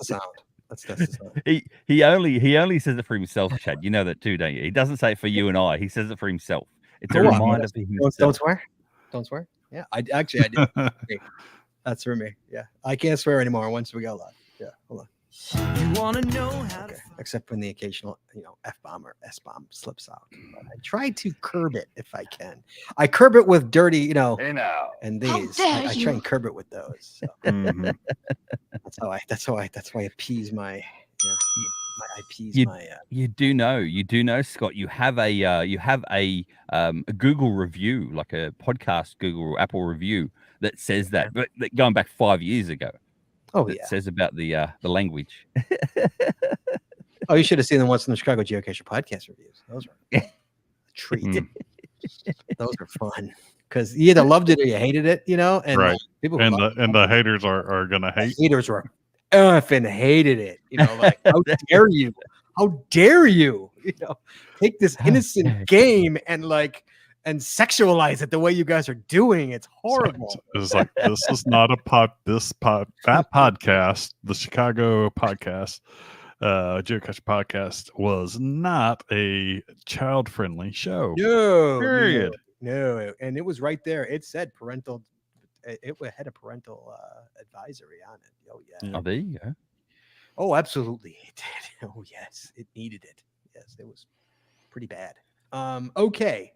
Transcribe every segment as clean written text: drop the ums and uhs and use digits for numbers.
the sound. Let's test the sound. He only says it for himself, Chad. You know that too, don't you? He doesn't say it for you and I. He says it for himself. It's a reminder for himself. Don't swear. Don't swear. Yeah, I do. That's for me. Yeah, I can't swear anymore once we go live. Yeah, hold on. You want to know how to except when the occasional, F-bomb or S-bomb slips out. But I try to curb it if I can. I curb it with dirty, Hey now. and these. I try and curb it with those. So. That's how I appease my. You do know, Scott. You have a Google review, like a podcast Google or Apple review that says that, but going back 5 years ago. Oh, that says about the language. Oh, you should have seen them once in the Chicago Geocaching podcast reviews. Those were a treat. Those are fun because you either loved it or you hated it, and right. People and the haters are gonna hate. The haters were effing hated it. Like how dare you? How dare you? Take this innocent game and sexualize it the way you guys are doing. It's horrible. It's like, this is not that podcast, the Chicago podcast, Geocache podcast was not a child-friendly show. No. Period. No. And it was right there. It said parental. It had a parental advisory on it. Oh, yeah. Oh, there you go. Oh, absolutely. It did. Oh, yes. It needed it. Yes, it was pretty bad. Okay.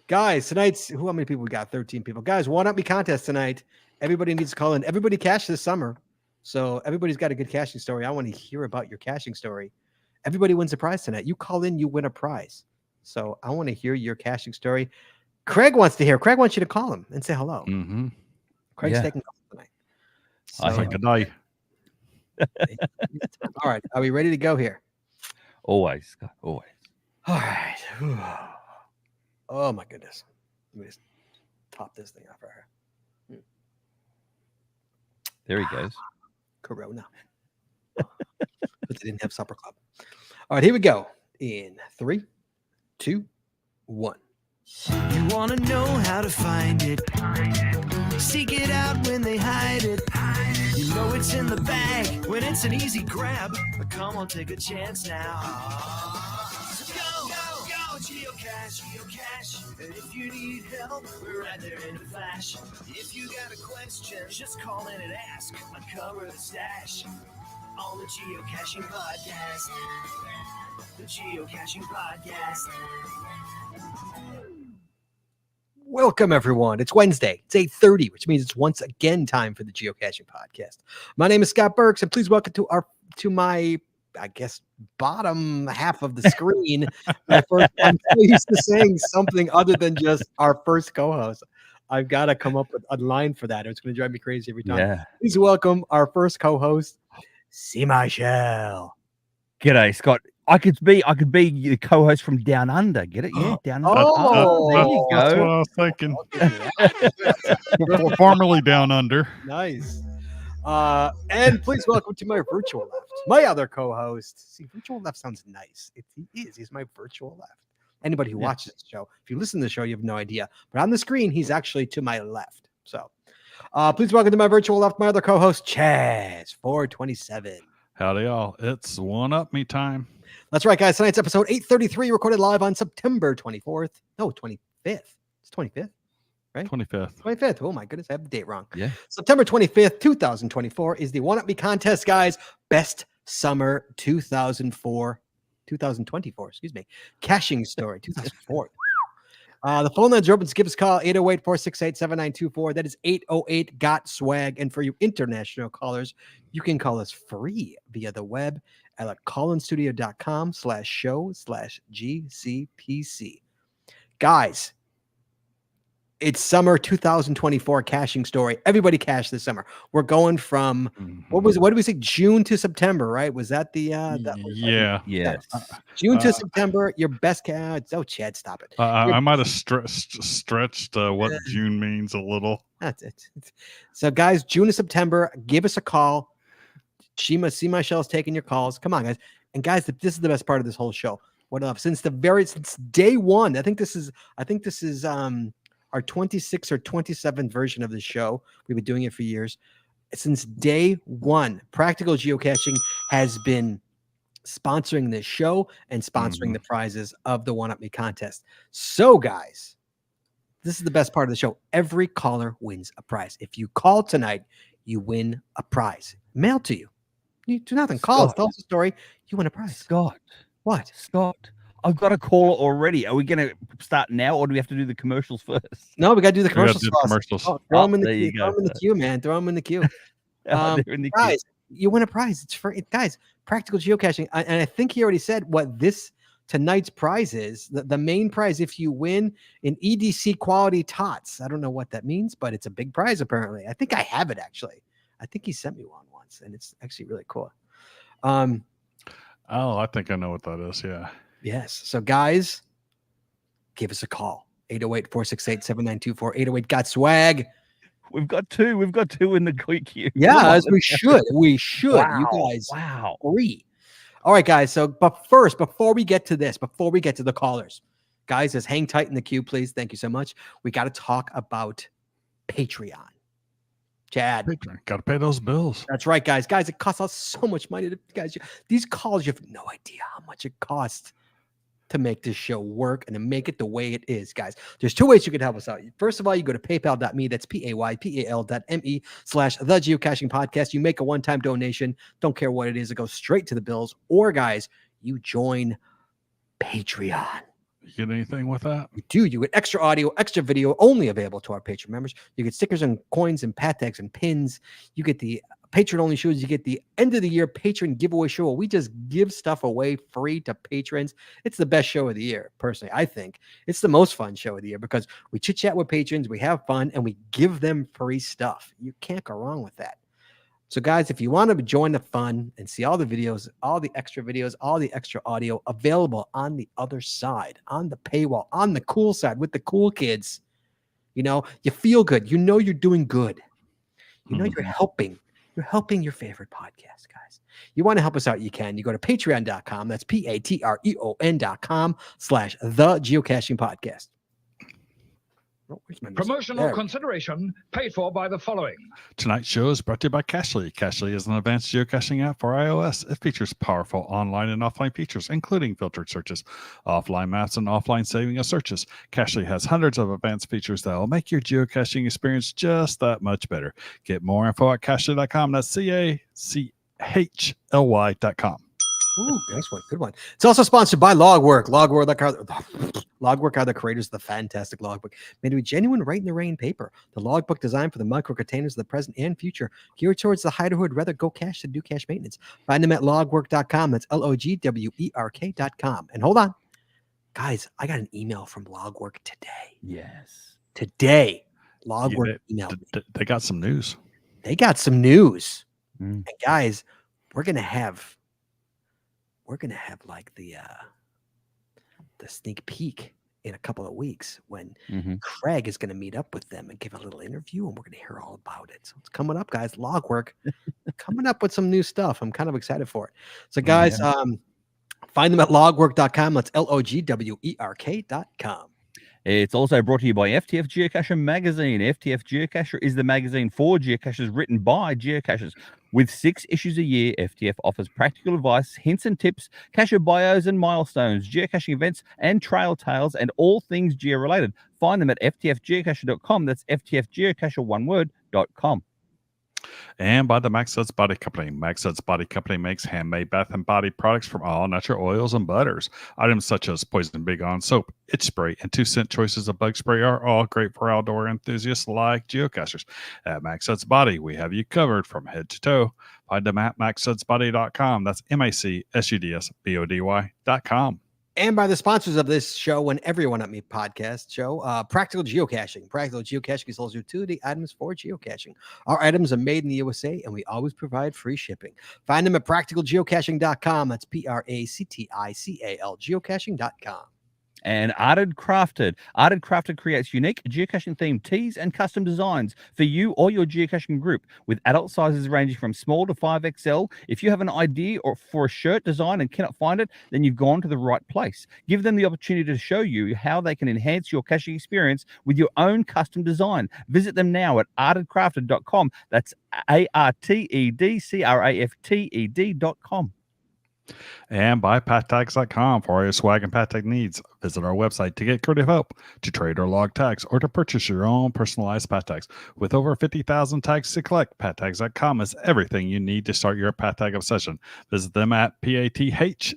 Guys, tonight's how many people we got? 13 people. Guys, One Up Me contest tonight. Everybody needs to call in. Everybody cash this summer. So everybody's got a good caching story. I want to hear about your caching story. Everybody wins a prize tonight. You call in, you win a prize. So I want to hear your caching story. Craig wants to hear. Craig wants you to call him and say hello. Mm-hmm. Craig's taking calls tonight. So, I think good night. All right. Are we ready to go here? Always, Scott. Always. All right. Oh my goodness. Let me just top this thing off right here. There he goes. Corona. But they didn't have supper club. All right, here we go. In 3, 2, 1. You want to know how to find it. Seek it out when they hide it. You know it's in the bag when it's an easy grab. But come on, take a chance now. Geocache. And if you need help, we're right there in a flash. If you got a question, just call in and ask. Uncover the stash on the Geocaching Podcast. The Geocaching Podcast. Welcome, everyone. It's Wednesday. It's 8:30, which means it's once again time for the Geocaching Podcast. My name is Scott Burks, and please welcome to my I guess bottom half of the screen. I'm so used to saying something other than just our first co-host. I've got to come up with a line for that. It's going to drive me crazy every time. Yeah. Please welcome our first co-host, C. Michelle. G'day, Scott. I could be the co-host from Down Under. Get it? Yeah, Down Under. Oh, there you That's go. what I was thinking. Formerly Down Under. Nice. And please welcome to my virtual left, my other co-host. See, virtual left sounds nice. He's my virtual left. Anybody who watches the show, if you listen to the show, you have no idea. But on the screen, he's actually to my left. So please welcome to my virtual left, my other co-host, Chaz 427. Howdy, y'all. It's One Up Me time. That's right, guys. Tonight's episode 833, recorded live on September 24th. No, 25th. It's 25th. Right? 25th. Oh my goodness, I have the date wrong. Yeah. September 25th, 2024 is the One Up Me contest, guys. Best summer 2024, excuse me. Caching story 2004. The phone lines are open. Give us a call 808-468-7924. That is 808-GOT-SWAG. And for you international callers, you can call us free via the web at callinstudio.com/show/GCPC. Guys, it's summer 2024 caching story. Everybody cache this summer. We're going from what did we say? June to September, right? Was that the yeah. June to September, your best cache. Oh, Chad, stop it. I might have stretched what June means a little. That's it. So, guys, June to September, give us a call. C. Michelle's taking your calls. Come on, guys. And guys, this is the best part of this whole show. Since day one, I think this is our 26th or 27th version of the show. We've been doing it for years. since day one, Practical Geocaching has been sponsoring this show and sponsoring the prizes of the One Up Me contest. So, guys, this is the best part of the show. Every caller wins a prize. If you call tonight, you win a prize. Mailed to you. You do nothing. Call us. Tell us a story. You win a prize. Scott. What? Scott. I've got a caller already. Are we going to start now, or do we have to do the commercials first? No, we got to do the commercials. Commercials. Throw them in the there queue. you Throw go. them in the queue, man. Throw them in the queue. They're in the queue. Guys, you win a prize. It's free. Guys, Practical Geocaching. And I think he already said what this tonight's prize is. The main prize, if you win an EDC quality TOTS. I don't know what that means, but it's a big prize apparently. I think I have it actually. I think he sent me one once, and it's actually really cool. Oh, I think I know what that is. Yeah. Yes. So, guys, give us a call. 808-468-7924. 808 got swag. We've got two. We've got two in the queue. Yeah, as we should. We should. You guys. Wow. Free. All right, guys. So, but first, before we get to this, before we get to the callers, guys, just hang tight in the queue, please. Thank you so much. We got to talk about Patreon. Chad. Got to pay those bills. That's right, guys. Guys, it costs us so much money. These calls, you have no idea how much it costs to make this show work and to make it the way it is, guys. There's two ways you can help us out. First of all, you go to paypal.me. That's PayPal.me/the Geocaching Podcast. You make a one-time donation. Don't care what it is. It goes straight to the bills. Or, guys, you join Patreon. You get anything with that? You do. You get extra audio, extra video, only available to our Patreon members. You get stickers and coins and pat tags and pins. You get the patron-only shows. You get the end-of-the-year patron giveaway show. We just give stuff away free to patrons. It's the best show of the year, personally. I think it's the most fun show of the year because we chit-chat with patrons, we have fun, and we give them free stuff. You can't go wrong with that. So, guys, if you want to join the fun and see all the videos, all the extra audio available on the other side, on the paywall, on the cool side with the cool kids, you know, you feel good. You know you're doing good. You know you're helping. You're helping your favorite podcast, guys. You want to help us out, you can. You go to patreon.com. That's patreon.com/the Geocaching Podcast. Oh, where's my music? Promotional There. consideration paid for by the following. Tonight's show is brought to you by Cachly. Cachly is an advanced geocaching app for iOS. It features powerful online and offline features, including filtered searches, offline maps, and offline saving of searches. Cachly has hundreds of advanced features that will make your geocaching experience just that much better. Get more info at cachly.com. That's CACHLY.com. Ooh, nice one. Good one. It's also sponsored by Logwork. Logwork are the creators of the fantastic logbook, made with genuine Right in the Rain paper. The logbook designed for the micro containers of the present and future, geared towards the hider who would rather go cache than do cache maintenance. Find them at logwork.com. That's LOGWERK.com. And hold on, guys, I got an email from Logwork today. Yes. Today, Logwork emailed me. They got some news. They got some news. Mm. And guys, we're gonna have like the sneak peek in a couple of weeks when Craig is going to meet up with them and give a little interview, and we're going to hear all about it. So it's coming up, guys. Logwork coming up with some new stuff. I'm kind of excited for it. So, guys, find them at logwork.com. That's LOGWERK.com. It's also brought to you by FTF Geocacher Magazine. FTF Geocacher is the magazine for geocachers written by geocachers. With 6 issues a year, FTF offers practical advice, hints and tips, cacher bios and milestones, geocaching events and trail tales, and all things geo-related. Find them at ftfgeocacher.com. That's ftfgeocacher.com. And by the Max Suds Body Company. Max Suds Body Company makes handmade bath and body products from all natural oils and butters. Items such as Poison Big On soap, itch spray, and 2-cent choices of bug spray are all great for outdoor enthusiasts like geocachers. At Max Suds Body, we have you covered from head to toe. Find them at maxsudsbody.com. That's MACSUDSBODY.com. And by the sponsors of this show and everyone at me podcast show, Practical Geocaching. Practical Geocaching sells utility items for geocaching. Our items are made in the USA, and we always provide free shipping. Find them at practicalgeocaching.com. That's PRACTICAL geocaching.com. And Arted Crafted. Arted Crafted creates unique geocaching themed tees and custom designs for you or your geocaching group with adult sizes ranging from small to 5XL. If you have an idea or for a shirt design and cannot find it, then you've gone to the right place. Give them the opportunity to show you how they can enhance your caching experience with your own custom design. Visit them now at artedcrafted.com. That's ARTEDCRAFTED.com. And buy pattags.com for all your swag and pat tag needs. Visit our website to get creative help, to trade or log tags, or to purchase your own personalized pat tags. With over 50,000 tags to collect, pattags.com is everything you need to start your pat tag obsession. Visit them at pattags.com.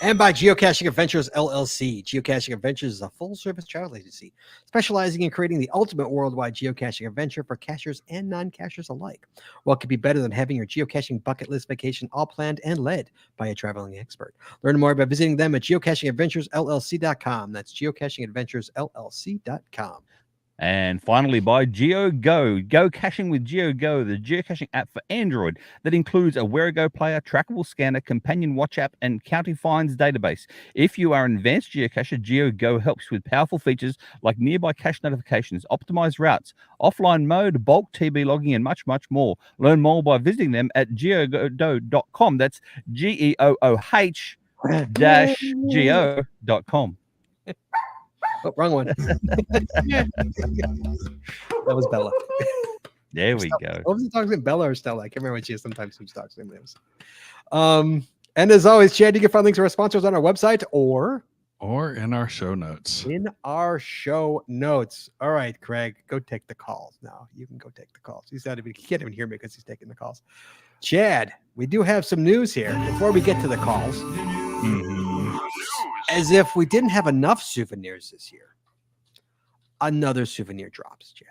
And by Geocaching Adventures LLC. Geocaching Adventures is a full-service travel agency specializing in creating the ultimate worldwide geocaching adventure for cachers and non-cachers alike. What could be better than having your geocaching bucket list vacation all planned and led by a traveling expert? Learn more by visiting them at geocachingadventuresllc.com. That's geocachingadventuresllc.com. And finally, by GeoGo. Go caching with GeoGo, the geocaching app for Android that includes a Where-A-Go player, trackable scanner, companion watch app, and county finds database. If you are an advanced geocacher, GeoGo helps with powerful features like nearby cache notifications, optimized routes, offline mode, bulk TB logging, and much, much more. Learn more by visiting them at geogo.com. That's GEOOH-GO.com. Oh, wrong one. That was Bella. There we Stella. go. What was the dog's name? Bella or Stella? I can't remember what she is. Sometimes whose dog's name it is. And as always, Chad, you can find links to our sponsors on our website or in our show notes. in our show notes. All right, Craig, go take the calls now. You can go take the calls. He can't even hear me because he's taking the calls. Chad, we do have some news here before we get to the calls. As if we didn't have enough souvenirs this year. Another souvenir drops, Chad.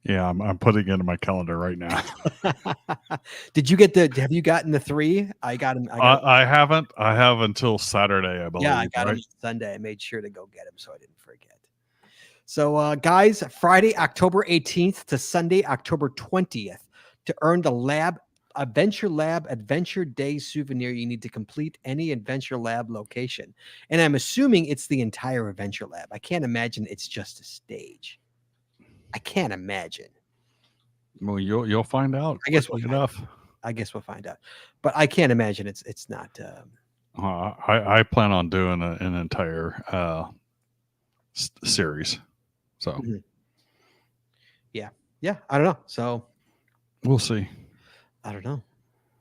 Yeah, I'm putting it in my calendar right now. Have you gotten the 3? I got them. I haven't. I have until Saturday, I believe. Yeah, I got right? them Sunday. I made sure to go get them so I didn't forget. So, guys, Friday, October 18th to Sunday, October 20th, to earn the Adventure Lab Adventure Day souvenir, you need to complete any Adventure Lab location. And I'm assuming it's the entire Adventure Lab. I can't imagine it's just a stage. I can't imagine. Well, you'll find out. I guess we'll quickly enough. I guess we'll find out. But I can't imagine it's not. I plan on doing an entire series. So Mhm. Yeah, I don't know. So we'll see. I don't know.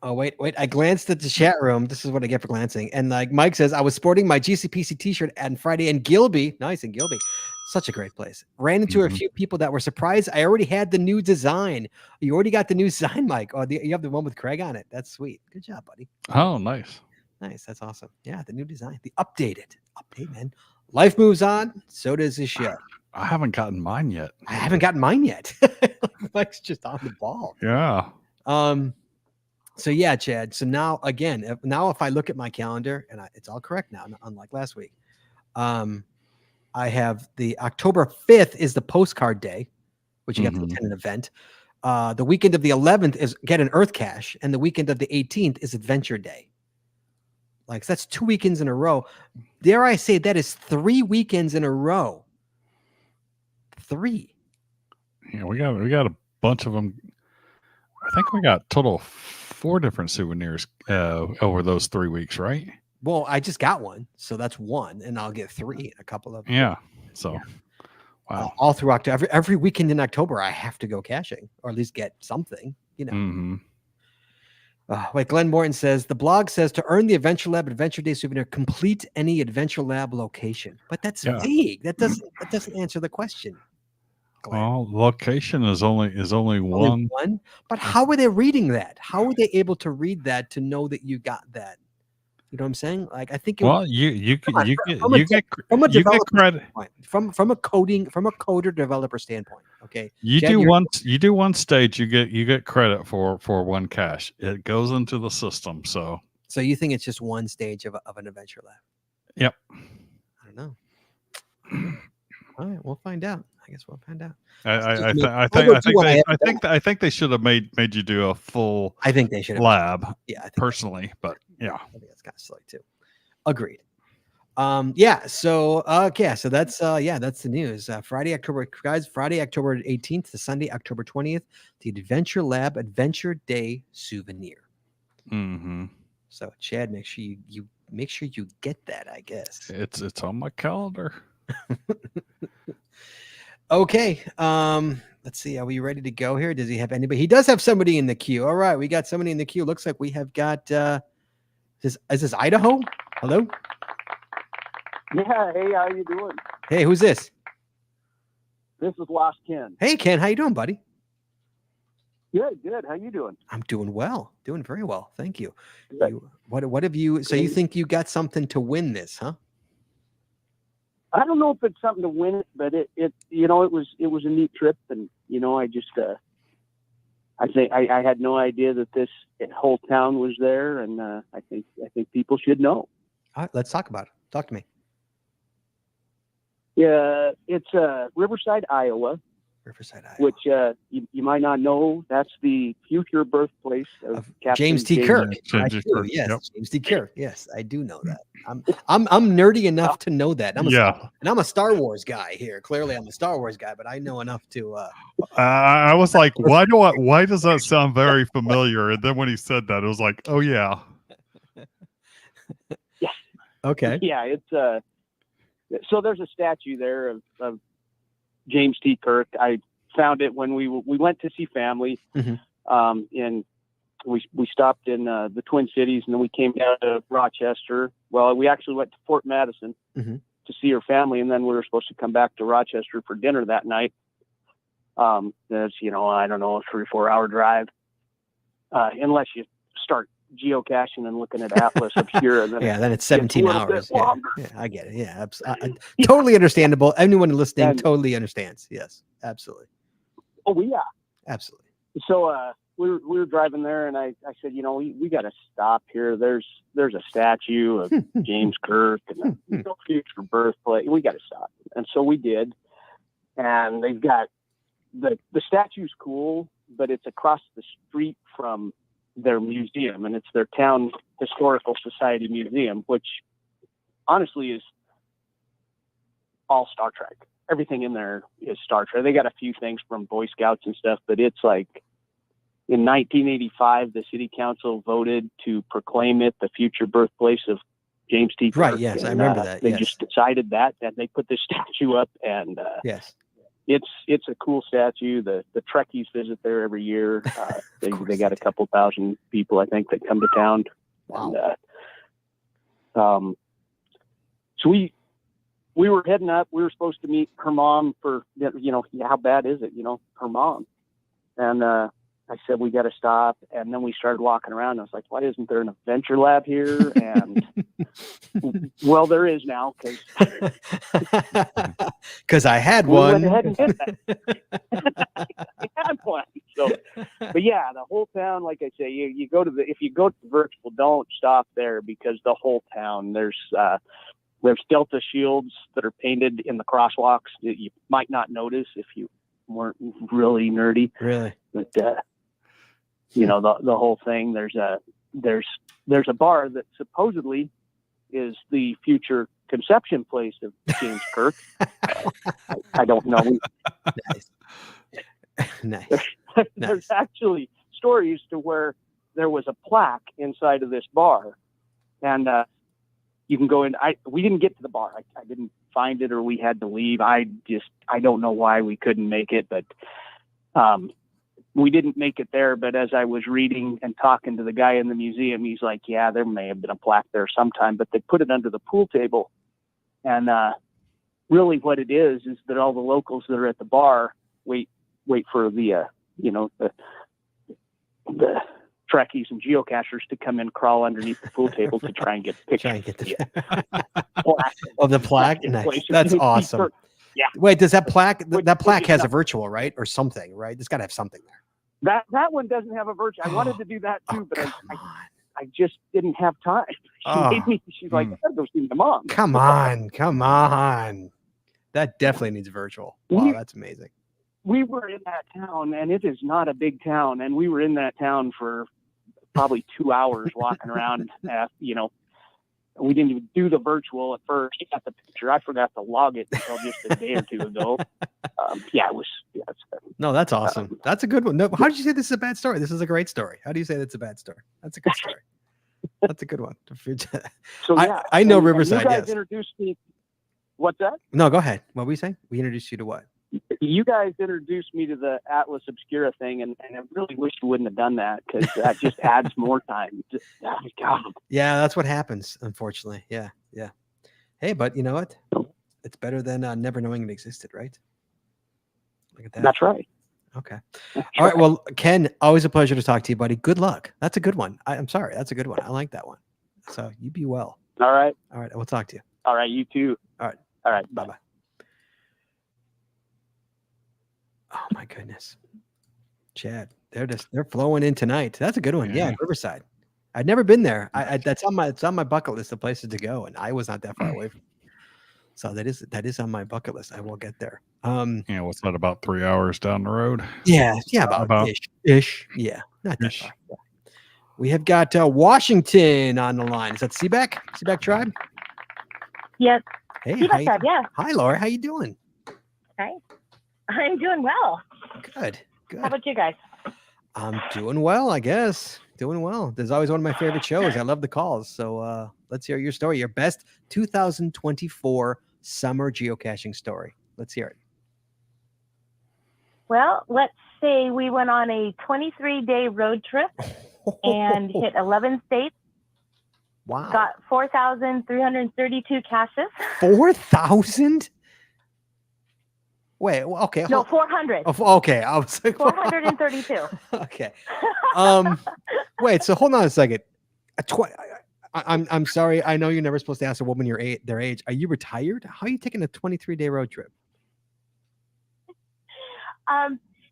Oh, wait. I glanced at the chat room. This is what I get for glancing. And like Mike says, I was sporting my GCPC t-shirt on Friday in Gilby. Nice, in Gilby. Such a great place. Ran into a few people that were surprised. I already had the new design. You already got the new sign, Mike. Oh, you have the one with Craig on it. That's sweet. Good job, buddy. Oh, nice. Nice. That's awesome. Yeah, the new design. The update, man. Life moves on. So does this show. I haven't gotten mine yet. I haven't gotten mine yet. Mike's just on the ball. Yeah. So yeah, Chad. So now again, if I look at my calendar and it's all correct now, unlike last week, I have the October 5th is the postcard day, which you have to attend an event. The weekend of the 11th is get an Earth Cache, and the weekend of the 18th is Adventure Day. Like, so that's 2 weekends in a row. Dare I say that is 3 weekends in a row. 3. Yeah, we got a bunch of them. I think we got total 4 different souvenirs over those 3 weeks, right? Well, I just got one, so that's 1, and I'll get 3 in a couple of. Yeah. So, wow. All through October, every weekend in October, I have to go caching, or at least get something. You know. Wait, Glenn Morton says the blog says to earn the Adventure Lab Adventure Day souvenir, complete any Adventure Lab location. But that's vague. That doesn't answer the question. Glenn. Well, location is only one. But how are they reading that? How are they able to read that to know that you got that? You know what I'm saying? Like, I think. Well, you get credit from a coder developer standpoint. Okay. You do one stage, you get credit for one cache. It goes into the system. So you think it's just one stage of an Adventure Lab? Yep. I don't know. All right, we'll find out. I guess we'll find out. I think they should have made you do a full. I think they should have lab. Yeah, personally, but yeah, I think that's kind of silly too. Agreed. Yeah. So so that's that's the news. Friday, October 18th to Sunday, October 20th, the Adventure Lab Adventure Day souvenir. Mm-hmm. So Chad, make sure you get that, I guess. It's on my calendar. Okay. Let's see. Are we ready to go here? Does he have anybody? He does have somebody in the queue. All right, we got somebody in the queue. Looks like we have got is this Idaho? Hello? Yeah, hey, how you doing? Hey, who's this? This is Lost Ken. Hey Ken, how you doing, buddy? Good, good. How you doing? I'm doing well. Doing very well. Thank you. Good. What have you so you Great. think you got something to win this, huh? I don't know if it's something to win it, but it was a neat trip, and I just I think I had no idea that this whole town was there, and I think people should know. All right, let's talk about it. Talk to me. Yeah, it's Riverside, Iowa, Riverside, Iowa. which you might not know. That's the future birthplace of Captain James T. Kirk. I James T. do, Kirk, yes, yep. James T. Kirk. Yes, I do know that. I'm nerdy enough to know that. I'm a Star Wars guy here. Clearly, I'm a Star Wars guy, but I know enough to. I was like, why does that sound very familiar? And then when he said that, it was like, oh yeah. Okay. Yeah, it's so there's a statue there of James T. Kirk. I found it when we went to see family, Mhm. and we stopped in the Twin Cities, and then we came down to Rochester. Well, we actually went to Fort Madison Mhm. to see her family, and then we were supposed to come back to Rochester for dinner that night. That's I don't know, a 3 or 4 hour drive, unless you start geocaching and looking at Atlas Obscura. And then Yeah, then it's gets 17 a little bit hours. Yeah, longer. yeah, I get it. Yeah, totally understandable. Anyone listening And- totally understands. Yes, absolutely, Oh yeah. absolutely. So we were driving there, and I said, we got to stop here. There's a statue of James Kirk and the future birthplace. We got to stop. And so we did. And they've got the statue's cool, but it's across the street from their museum, and it's their town historical society museum, which honestly is all Star Trek. Everything in there is Star Trek. They got a few things from Boy Scouts and stuff, but it's like in 1985, the city council voted to proclaim it the future birthplace of James T. Kirk. Right, yes, I remember that, They yes. just decided that, and they put this statue up, and Yes. it's a cool statue. The Trekkies visit there every year. They course got they a couple thousand people, I think, that come to town. Wow. And, so we were heading up. We were supposed to meet her mom for, how bad is it? Her mom. And I said, we got to stop. And then we started walking around. I was like, why isn't there an adventure lab here? And well, there is now, Because I had we one. went ahead and did that. We had one. So, but yeah, the whole town, like I say, if you go to the virtual, don't stop there, because the whole town, there's Delta shields that are painted in the crosswalks that you might not notice if you weren't really nerdy. Really? But the whole thing. There's a bar that supposedly is the future conception place of James Kirk. I don't know. Nice. Nice. There's actually stories to where there was a plaque inside of this bar, and you can go in. We didn't get to the bar. I didn't find it, or we had to leave. I don't know why we couldn't make it, but we didn't make it there. But as I was reading and talking to the guy in the museum, he's like, yeah, there may have been a plaque there sometime, but they put it under the pool table. And really what it is that all the locals that are at the bar wait for the Trekkies and geocachers to come in, crawl underneath the pool table to try and get pictures. Try and get the plaque. of the plaque. in Nice. place. That's awesome. Yeah. Wait, does that plaque? Which- That plaque which has is a not- virtual, right, or something, right? It's got to have something there. That one doesn't have a virtue. I wanted to do that too, but Come I just didn't have time. She's like, I gotta go see my mom. Come on. That definitely needs virtual. Wow, that's amazing. We were in that town, and it is not a big town, and we were in that town for probably 2 hours walking around, We didn't even do the virtual at first. He got the picture. I forgot to log it until just a day or two ago. It was. Yeah, No, that's awesome. That's a good one. No, how did you say this is a bad story? This is a great story. How do you say that's a bad story? That's a good story. That's a good one. So yeah, I know and Riverside. You guys Yes. introduced me. What's that? No, go ahead. What were you saying? We introduced you to what? You guys introduced me to the Atlas Obscura thing, and I really wish you wouldn't have done that because that just adds more time. God. Yeah, that's what happens, unfortunately. Yeah, yeah. Hey, but you know what? It's better than never knowing it existed, right? Look at that. That's right. Okay. All right. Well, Ken, always a pleasure to talk to you, buddy. Good luck. That's a good one. I'm sorry. That's a good one. I like that one. So you be well. All right. All right. We'll talk to you. All right. You too. All right. All right. Bye-bye. Oh my goodness. Chad, they're flowing in tonight. That's a good one. Yeah, Yeah. Riverside. I'd never been there. It's on my bucket list of places to go, and I was not that far away from. So that is on my bucket list. I will get there. What's that, about 3 hours down the road? Yeah, about ish. Yeah, not that far. Yeah. We have got Washington on the line. Is that Seaback Tribe? Yes. Hey, Seaback Tribe, yeah. Hi, Laura. How you doing? Hi. I'm doing well. Good. How about you guys? I'm doing well, I guess. Doing well. There's always one of my favorite shows. I love the calls. So let's hear your story. Your best 2024 summer geocaching story. Let's hear it. Well, let's say we went on a 23-day road trip and hit 11 states. Wow. Got 4,332 caches. 4,000? Wait, well, okay. No, 400. Oh, okay. I was like 432. Okay. Wait, so hold on a second. I'm sorry. I know you're never supposed to ask a woman their age. Are you retired? How are you taking a 23-day road trip?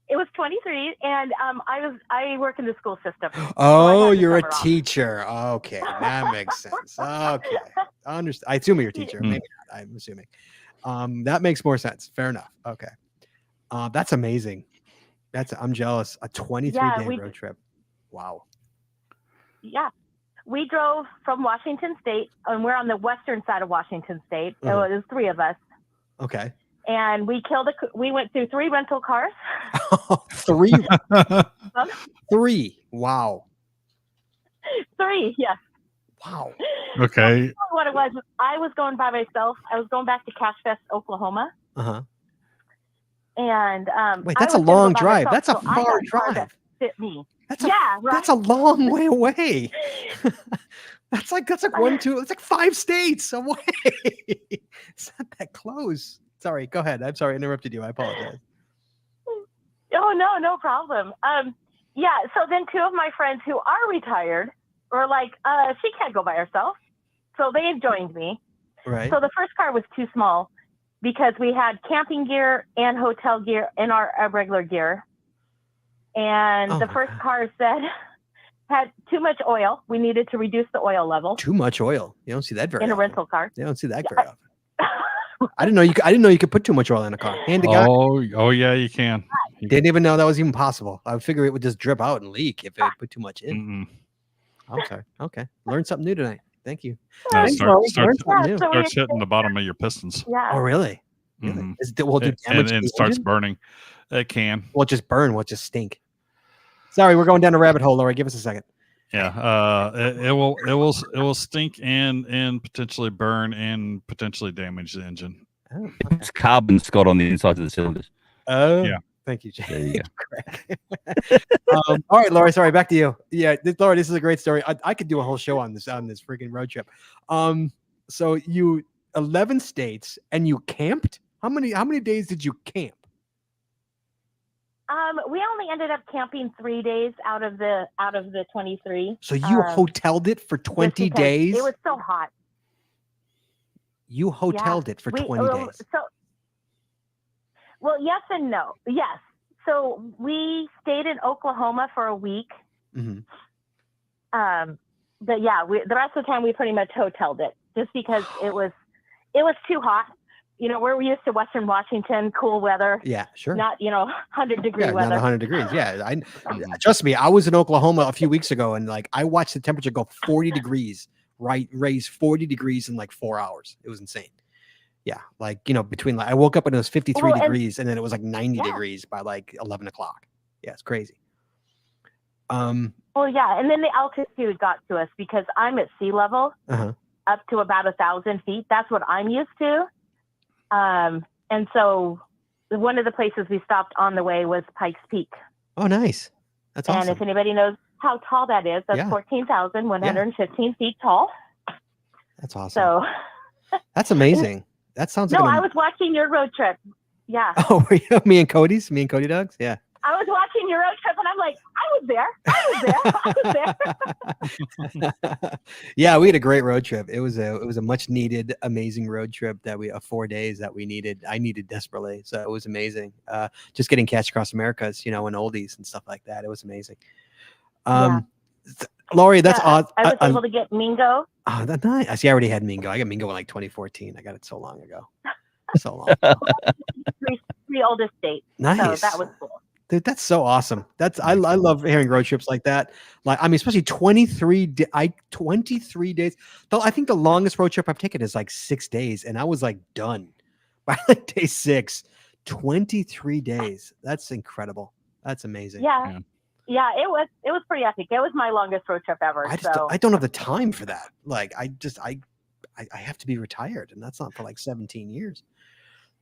It was 23, and I work in the school system. Oh, so you're a summer off. teacher. Okay, that makes sense. Okay, I understand. I assume you're a teacher. Hmm. Maybe not. I'm assuming. That makes more sense. Fair enough. Okay. That's amazing. I'm jealous. A 23-day road trip. Wow. Yeah. We drove from Washington State, and we're on the western side of Washington State. Uh-huh. There's three of us. Okay. And we went through 3 rental cars. Three. Three. Wow. 3, yes. Wow. Okay. What it was, I was going by myself. I was going back to Cache Fest, Oklahoma. Uh-huh. And Wait, I that's a was gonna long go by drive. myself, That's a so I got far a car that drive. fit me. That's Right. a long way away. That's like 5 states away. It's not that close. Sorry, go ahead. I'm sorry, I interrupted you. I apologize. Oh, no problem. Yeah, so then 2 of my friends who are retired were like, she can't go by herself. So they joined me. Right. So the first car was too small because we had camping gear and hotel gear in our regular gear. And Oh the my first God. car had too much oil. We needed to reduce the oil level Too much oil. You don't see that very in a often. rental car. You don't see that very often. I didn't know you could put too much oil in a car. Hand to God. Oh yeah, you can. Didn't even know that was even possible. I would figure it would just drip out and leak if it put too much in. Mm-mm. I'm sorry. Okay. Learned something new tonight. Thank you. No, Thanks, start- Lois. start- Learned something new. so Starts hitting the bottom of your pistons. Yeah. Oh, really? Really? Mhm. Will do damage And to the starts engine? burning. It can. Will it just burn? Will it just stink? Sorry, we're going down a rabbit hole, Laura. Give us a second. Yeah. It will stink and potentially burn and potentially damage the engine. Oh, It's carbon, Scott, on the inside of the cylinders. Yeah. Thank you, Jay. There you All right, Laura. Sorry, back to you. Yeah, Laura, this is a great story. I could do a whole show on this freaking road trip. So you 11 states and you camped? How many days did you camp? We only ended up camping 3 days out of the 23. So you hoteled it for just 20 because days? It was so hot. You hoteled it for 20 days. Well, yes and no. Yes. So we stayed in Oklahoma for a week. Mhm. But yeah, the rest of the time we pretty much hoteled it just because it was too hot. You know, we're used to Western Washington, cool weather, Yeah, sure. not 100-degree Yeah, not weather. 100 degrees. Yeah, trust me. I was in Oklahoma a few weeks ago, and like I watched the temperature go 40 degrees raised 40 degrees in like 4 hours. It was insane. Yeah, like between I woke up and it was 53 degrees, and then it was like 90 degrees by like 11 o'clock. Yeah, it's crazy. Well, yeah, and then the altitude got to us because I'm at sea level, up to about 1,000 feet. That's what I'm used to. And so one of the places we stopped on the way was Pikes Peak. Oh, nice. That's awesome. And if anybody knows how tall that is, that's 14,115 feet tall. That's awesome. So that's amazing. That sounds like I was watching your road trip. Yeah. Oh, were you? Me and Cody Dogs? Yeah. I was watching your road trip and I'm like, I was there. Yeah, we had a great road trip. It was a much needed, amazing road trip that 4 days that I needed desperately. So it was amazing. Just getting Catch Across Americas, and oldies and stuff like that. It was amazing. Lori, that's awesome. I was able to get Mingo. Oh, that's nice. I see. I already had Mingo. I got Mingo in like 2014. I got it so long ago. So long. Three oldest dates. Nice. So that was cool. Dude, that's so awesome. I love hearing road trips like that. Like, I mean, especially 23 days. Though I think the longest road trip I've taken is like 6 days, and I was like done by like day 6. 23 days. That's incredible. That's amazing. Yeah, it was pretty epic. It was my longest road trip ever. I don't have the time for that. Like, I have to be retired, and that's not for like 17 years.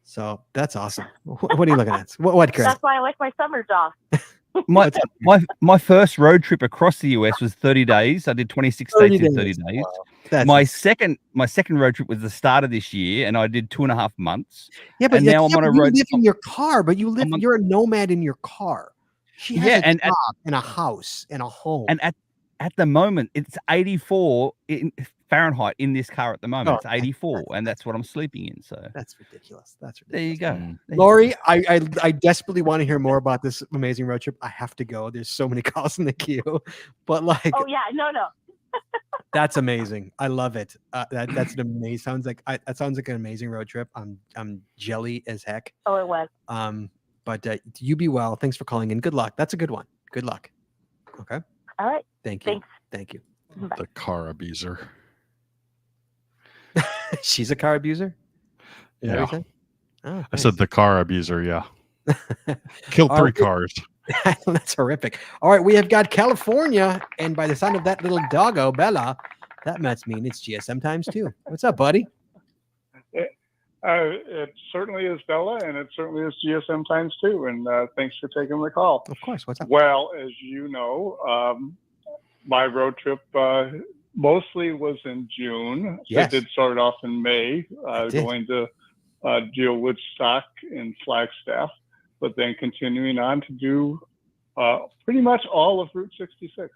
So that's awesome. What are you looking at? What Chris? That's why I like my summers off. my first road trip across the US was 30 days. I did 26 states in 30 days. Wow. My second road trip was the start of this year, and I did 2.5 months. Yeah, but now I'm on a road. You live in your car, but you're a nomad in your car. She has a job and a house and a home. And at the moment, it's 84 in Fahrenheit in this car at the moment. It's 84, and that's what I'm sleeping in. So that's ridiculous. There you go. Lori, I desperately want to hear more about this amazing road trip. I have to go. There's so many calls in the queue, but like, oh yeah, no. That's amazing. I love it. That's an amazing. That sounds like an amazing road trip. I'm jelly as heck. Oh, it was. But you be well. Thanks for calling in. Good luck. That's a good one. Good luck. Okay. All right. Thank you. Thanks. Thank you. Bye. The car abuser. She's a car abuser? Yeah. Oh, nice. I said the car abuser, yeah. Killed 3 cars. That's horrific. All right, we have got California, and by the sound of that little doggo, Bella, that must mean it's GSM times 2. What's up, buddy? It certainly is Bella, and it certainly is GSM times 2. And thanks for taking the call. Of course. What's up? Well, as you know, my road trip mostly was in June. Yes. It did start off in May, going to deal Woodstock and Flagstaff, but then continuing on to do pretty much all of Route 66.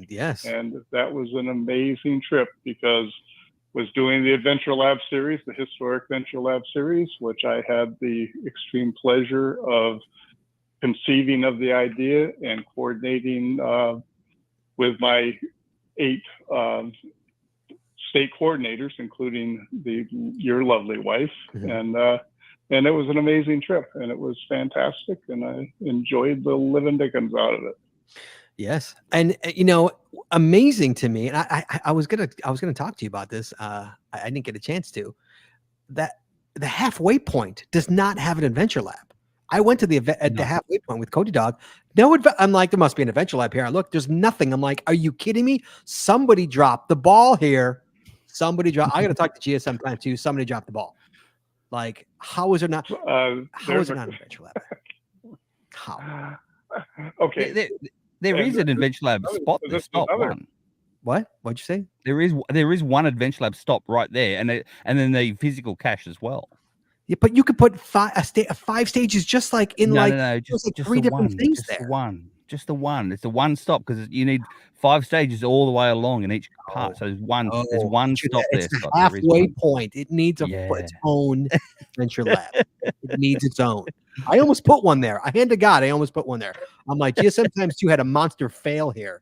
Yes. And that was an amazing trip because was doing the Adventure Lab series, the Historic Adventure Lab series, which I had the extreme pleasure of conceiving of the idea and coordinating with my 8 state coordinators, including your lovely wife. Mm-hmm. And it was an amazing trip, and it was fantastic, and I enjoyed the living dickens out of it. Yes, and amazing to me. And I was gonna talk to you about this. I didn't get a chance to. That the halfway point does not have an adventure lab. I went to the event at the halfway point with Cody Dog. I'm like, there must be an adventure lab here. I look, there's nothing. I'm like, are you kidding me? Somebody dropped the ball here. I got to talk to GSM Plan 2. Somebody dropped the ball. Like, how is there not? How is there not an adventure lab? How? Okay. There is an Adventure Lab spot. There's not one. What? What'd you say? There is one Adventure Lab stop right there, and then the physical cache as well. Yeah, but you could put 5 stages just like in just 3 different things just there. Just the one. It's a one stop because you need 5 stages all the way along in each part. So there's one stop there. It's the halfway point. It needs its own adventure lab. It needs its own. I almost put one there. I hand to God, I almost put one there. I'm like, GSM times 2 had a monster fail here.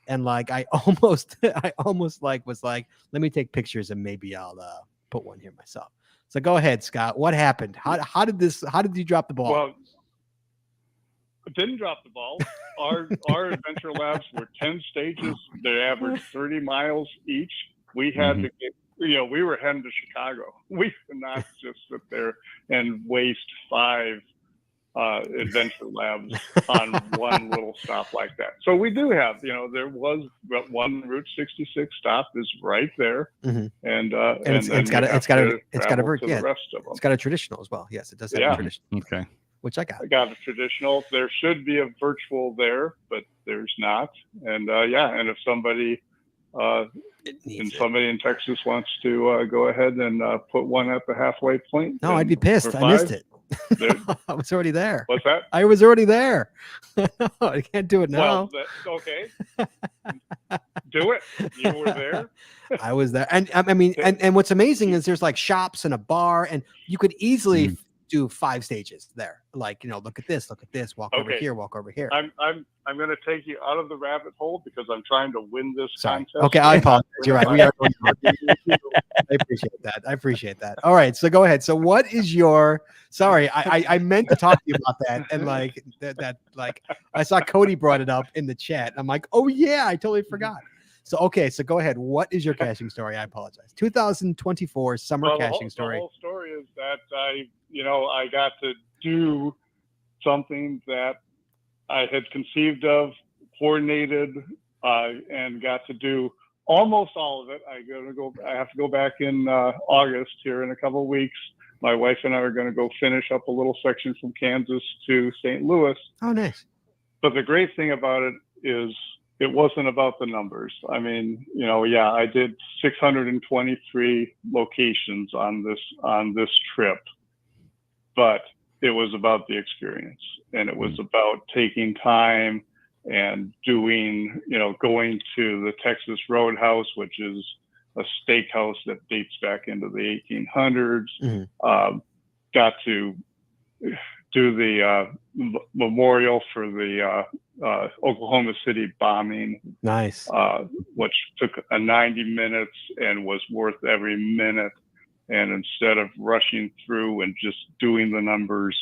And like I almost was like, let me take pictures and maybe I'll put one here myself. So go ahead, Scott. What happened? How did you drop the ball? Well, I didn't drop the ball. Our adventure labs were 10 stages. They averaged 30 miles each. We had to get, we were heading to Chicago. We could not just sit there and waste 5 adventure labs on one little stop like that. So we do have, there was one Route 66 stop is right there, and it's got a vert, the rest of them. It's got a traditional as well. Yes, it does have a traditional. Okay. Which I got. I got a traditional. There should be a virtual there, but there's not. And and if somebody in Texas wants to go ahead and put one at the halfway point, no, I'd be pissed. I missed it. I was already there. What's that? I was already there. I can't do it now. Well, okay. Do it. You were there. I was there, and I mean, and what's amazing is there's like shops and a bar, and you could easily do 5 stages there. Like, look at this, walk over here, walk over here. I'm going to take you out of the rabbit hole because I'm trying to win this contest. Okay, I apologize. You're right. We are I appreciate that. All right, so go ahead. So what is your? Sorry, I meant to talk to you about that, and like that I saw Cody brought it up in the chat. I'm like, oh yeah, I totally forgot. So so go ahead. What is your caching story? I apologize. 2024 summer caching story. The whole story is that I got to do something that I had conceived of, coordinated, and got to do almost all of it. I have to go back in August here in a couple of weeks. My wife and I are going to go finish up a little section from Kansas to St. Louis. Oh, nice. But the great thing about it is it wasn't about the numbers. I mean, I did 623 locations on this trip, but it was about the experience, and it was about taking time and doing, going to the Texas Roadhouse, which is a steakhouse that dates back into the 1800s. Got to do the memorial for the Oklahoma City bombing. Nice. Which took 90 minutes and was worth every minute. And instead of rushing through and just doing the numbers,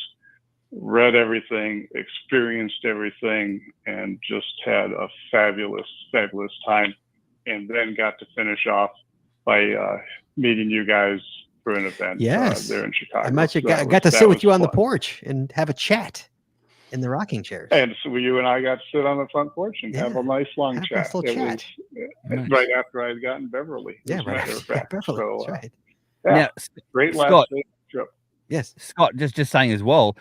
read everything, experienced everything, and just had a fabulous, fabulous time. And then got to finish off by meeting you guys for an event there in Chicago. I actually got to sit with you on the porch and have a chat in the rocking chairs. And so you and I got to sit on the front porch and have a nice long chat. Was right after I had gotten Beverly. Yeah, right. Beverly. So, that's right. Now, great Scott, last trip. Yes, Scott, just saying as well,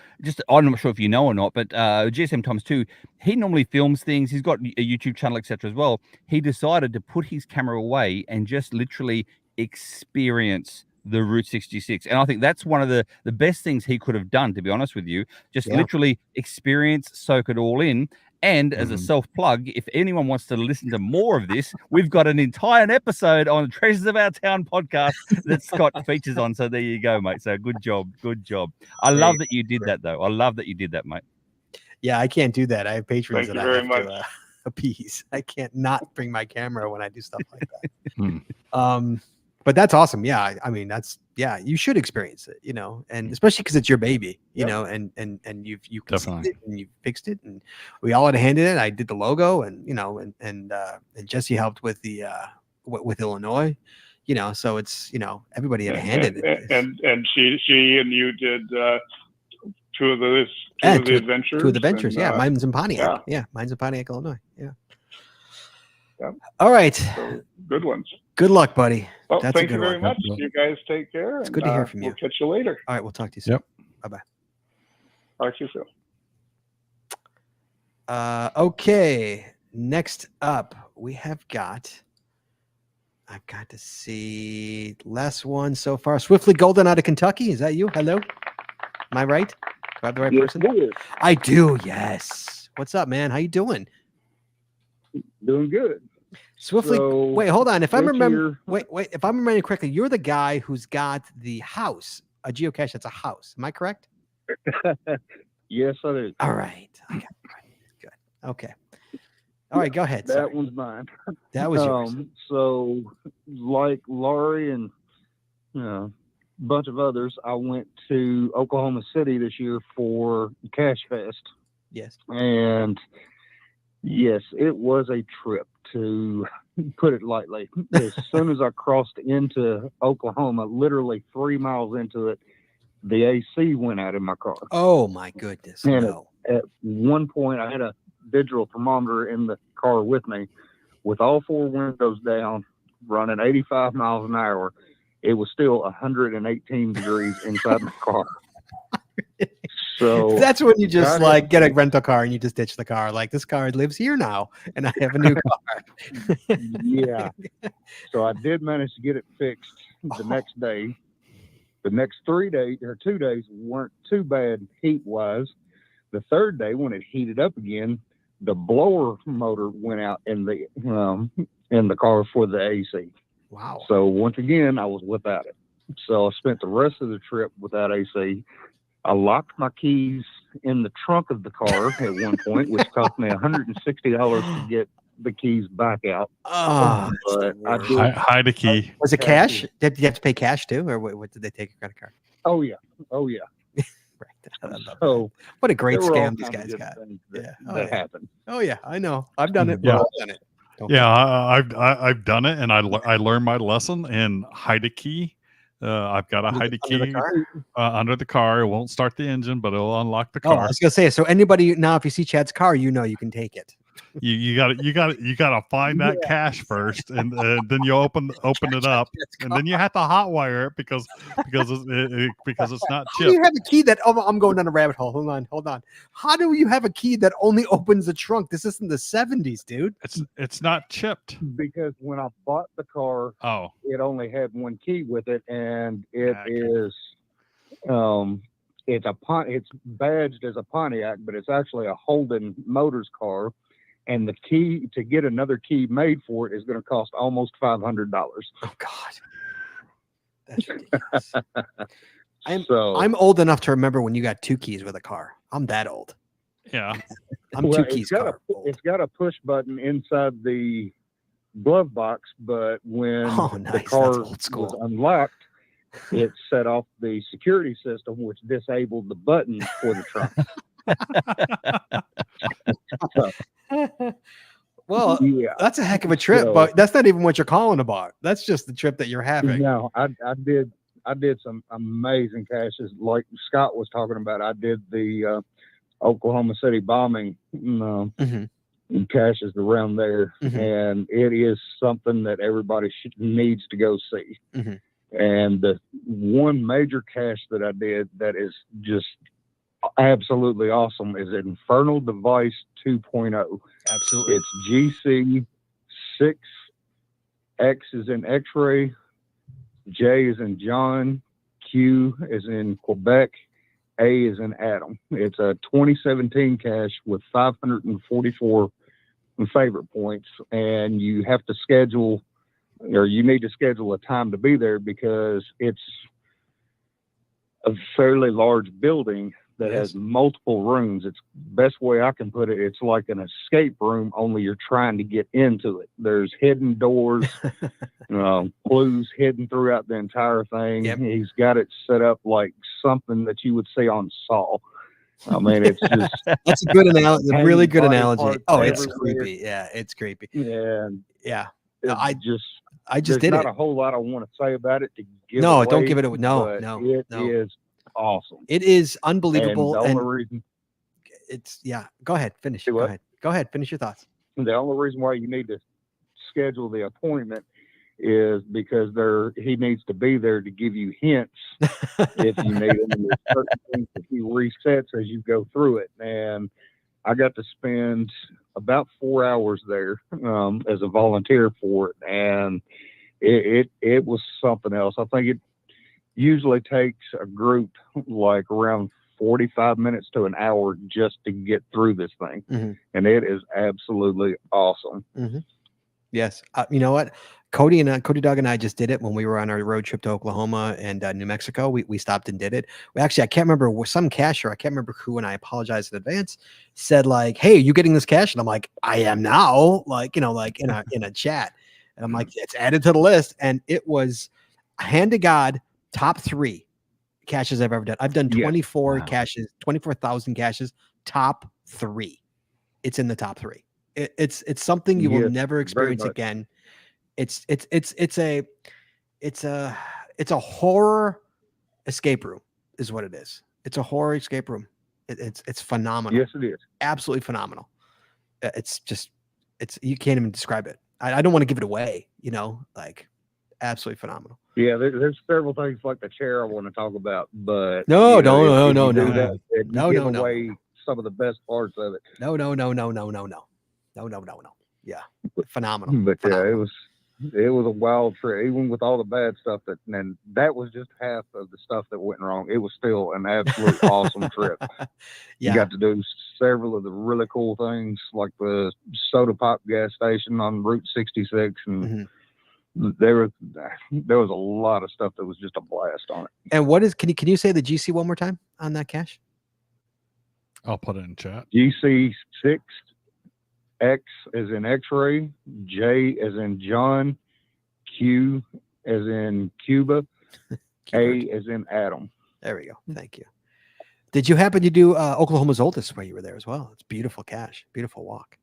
I'm not sure if you know or not, but GSM Times 2, he normally films things. He's got a YouTube channel, etc. as well. He decided to put his camera away and just literally experience the Route 66. And I think that's one of the best things he could have done, to be honest with you. Just literally experience, soak it all in. And as a self-plug, if anyone wants to listen to more of this, we've got an entire episode on the Treasures of Our Town podcast that Scott features on. So there you go, mate. So good job. Good job. I love that you did that, though. I love that you did that, mate. Yeah, I can't do that. I have patrons Thank that you I very have much. to appease. I can't not bring my camera when I do stuff like that. But that's awesome. Yeah, I mean, you should experience it, and especially because it's your baby, you know, and you conceived it and you fixed it, and we all had a hand in it. I did the logo, and and Jesse helped with the with Illinois, so it's everybody had a hand in it. And she and you did two of the adventures. Two of the adventures, mine's in Pontiac. Yeah, mine's in Pontiac, Illinois. Yeah. All right. So, good ones. Good luck, buddy. Well, That's thank you very much. You guys take care. It's good to hear from you. We'll catch you later. All right, we'll talk to you soon. Yep. Bye-bye. Talk to you soon. Okay. Next up, I've got to see last one so far. Swiftly Golden out of Kentucky. Is that you? Hello? Am I right? Do I have the right person? I do, yes. What's up, man? How you doing? Doing good. Swiftly, So, wait, hold on. If I'm this remembering, if I'm remembering correctly, you're the guy who's got the house, a geocache that's a house. Am I correct? Yes, I do. All right. I got it right. Good. Okay. All right, go ahead. That Sorry. one's mine. That was yours. So, like Laurie and a bunch of others, I went to Oklahoma City this year for Cache Fest. Yes. And yes, it was a trip to put it lightly. As soon as I crossed into Oklahoma, literally 3 miles into it, the AC went out in my car. Oh my goodness. And No. at one point, I had a digital thermometer in the car with me, with all 4 windows down, running 85 miles an hour. It was still 118 degrees inside my car. So That's when you just got like get a rental car and you just ditch the car. Like, this car lives here now and I have a new car. yeah. So I did manage to get it fixed the next day. The next 3 days or 2 days weren't too bad heat wise. The third day, when it heated up again, the blower motor went out in the car for the AC. Wow. So once again, I was without it. So I spent the rest of the trip without AC. I locked my keys in the trunk of the car at one point, which cost me $160 to get the keys back out. Oh, But I did. Hide a key. was it cash? Did you have to pay cash too? Or what did they take a credit card? Oh yeah. Right. I love So that. What a great there were all scam these kinds of guys good got. things Yeah. that, Oh, that yeah. happened. Oh yeah, I know. I've done it. Yeah. We've all done it. Don't Yeah, I've done it, and I learned my lesson. And hide a key. I've got a hide a under the key car? under the car. It won't start the engine, but it'll unlock the Oh, I car. was gonna say. So anybody now, if you see Chad's car, you know you can take it. You got to find that cache first, and then you open it up, and then you have to hotwire it because it's not How do you chipped. have a key that? Oh, I'm going down a rabbit hole. Hold on. How do you have a key that only opens the trunk? This isn't the 70s, dude. It's not chipped. Because when I bought the car, Oh, it only had one key with it, and it Okay. is it's badged as a Pontiac, but it's actually a Holden Motors car, and the key to get another key made for it is going to cost almost $500. Oh God, that's ridiculous. So I'm old enough to remember when you got 2 keys with a car. I'm that old. yeah. I'm well, 2 keys car. Old. it's got a push button inside the glove box, but when Oh, the nice. That's car old was school. unlocked, it set off the security system, which disabled the button for the trunk. Well, Yeah. that's a heck of a trip, So- but that's not even what you're calling about. That's just the trip that you're having. No, I did some amazing caches. Like Scott was talking about, I did the Oklahoma City bombing Mhm. caches around there, Mhm. and it is something that everybody needs to go see. Mhm. And the one major cache that I did that is just absolutely awesome is Infernal Device 2.0. Absolutely. It's GC6, X is in X-ray, J is in John, Q is in Quebec, A is in Adam. It's a 2017 cache with 544 favorite points, and you have to schedule, or you need to schedule a time to be there because it's a fairly large building that has multiple rooms. It's best way I can put it. It's like an escape room, only you're trying to get into it. There's hidden doors, clues hidden throughout the entire thing. Yep. He's got it set up like something that you would see on Saw. I mean, it's just That's a good analogy. A really good body analogy. parts Oh, it's everywhere. creepy. Yeah, it's creepy. and Yeah. it's I just just there's did not it. a whole lot I want to say about it to give No, it don't away, give it away. No, but no, it no. is awesome. It is And unbelievable. the And, only reason it's, yeah. Go ahead. Finish. Do Go what? ahead. Go ahead. Finish your thoughts. the only reason why you need to schedule the appointment is because he needs to be there to give you hints if you need them. And there's certain things that he resets as you go through it. And I got to spend about 4 hours there as a volunteer for it, and it was something else. I think it usually takes a group like around 45 minutes to an hour just to get through this thing. Mhm. And it is absolutely awesome. Yes. You know what? Cody Doug and I just did it when we were on our road trip to Oklahoma and New Mexico. We stopped and did it. We actually, I can't remember, some cashier, I can't remember who, and I apologize in advance, said like, "Hey, are you getting this cash?" And I'm like, "I am now," like, like in a chat. And I'm like, "It's added to the list." And it was, hand to God, top 3 caches I've ever done. I've done Yeah. 24 Wow. caches, 24,000 caches, top 3. It's in the top 3. It's something you will Yes, never very experience much. again. It's a horror escape room is what it is. It's a horror escape room. It's phenomenal. Yes, it is. Absolutely phenomenal. It's you can't even describe it. I don't want to give it away, like absolutely phenomenal. Yeah, there's several things like the chair I want to talk about, but No, if no, you no, do no. that, you No, give no, no. away some of the best parts of it. No. Yeah, phenomenal. But yeah, Phenomenal. it was a wild trip, even with all the bad stuff and that was just half of the stuff that went wrong. It was still an absolute awesome trip. Yeah. You got to do several of the really cool things, like the soda pop gas station on Route 66, and there was a lot of stuff that was just a blast on it. And what is? Can you say the GC one more time on that cache? I'll put it in chat. GC6, X as in X-ray, J as in John, Q as in Cuba, A as in Adam. There we go. Thank you. Did you happen to do Oklahoma's oldest where you were there as well? It's beautiful cache, beautiful walk.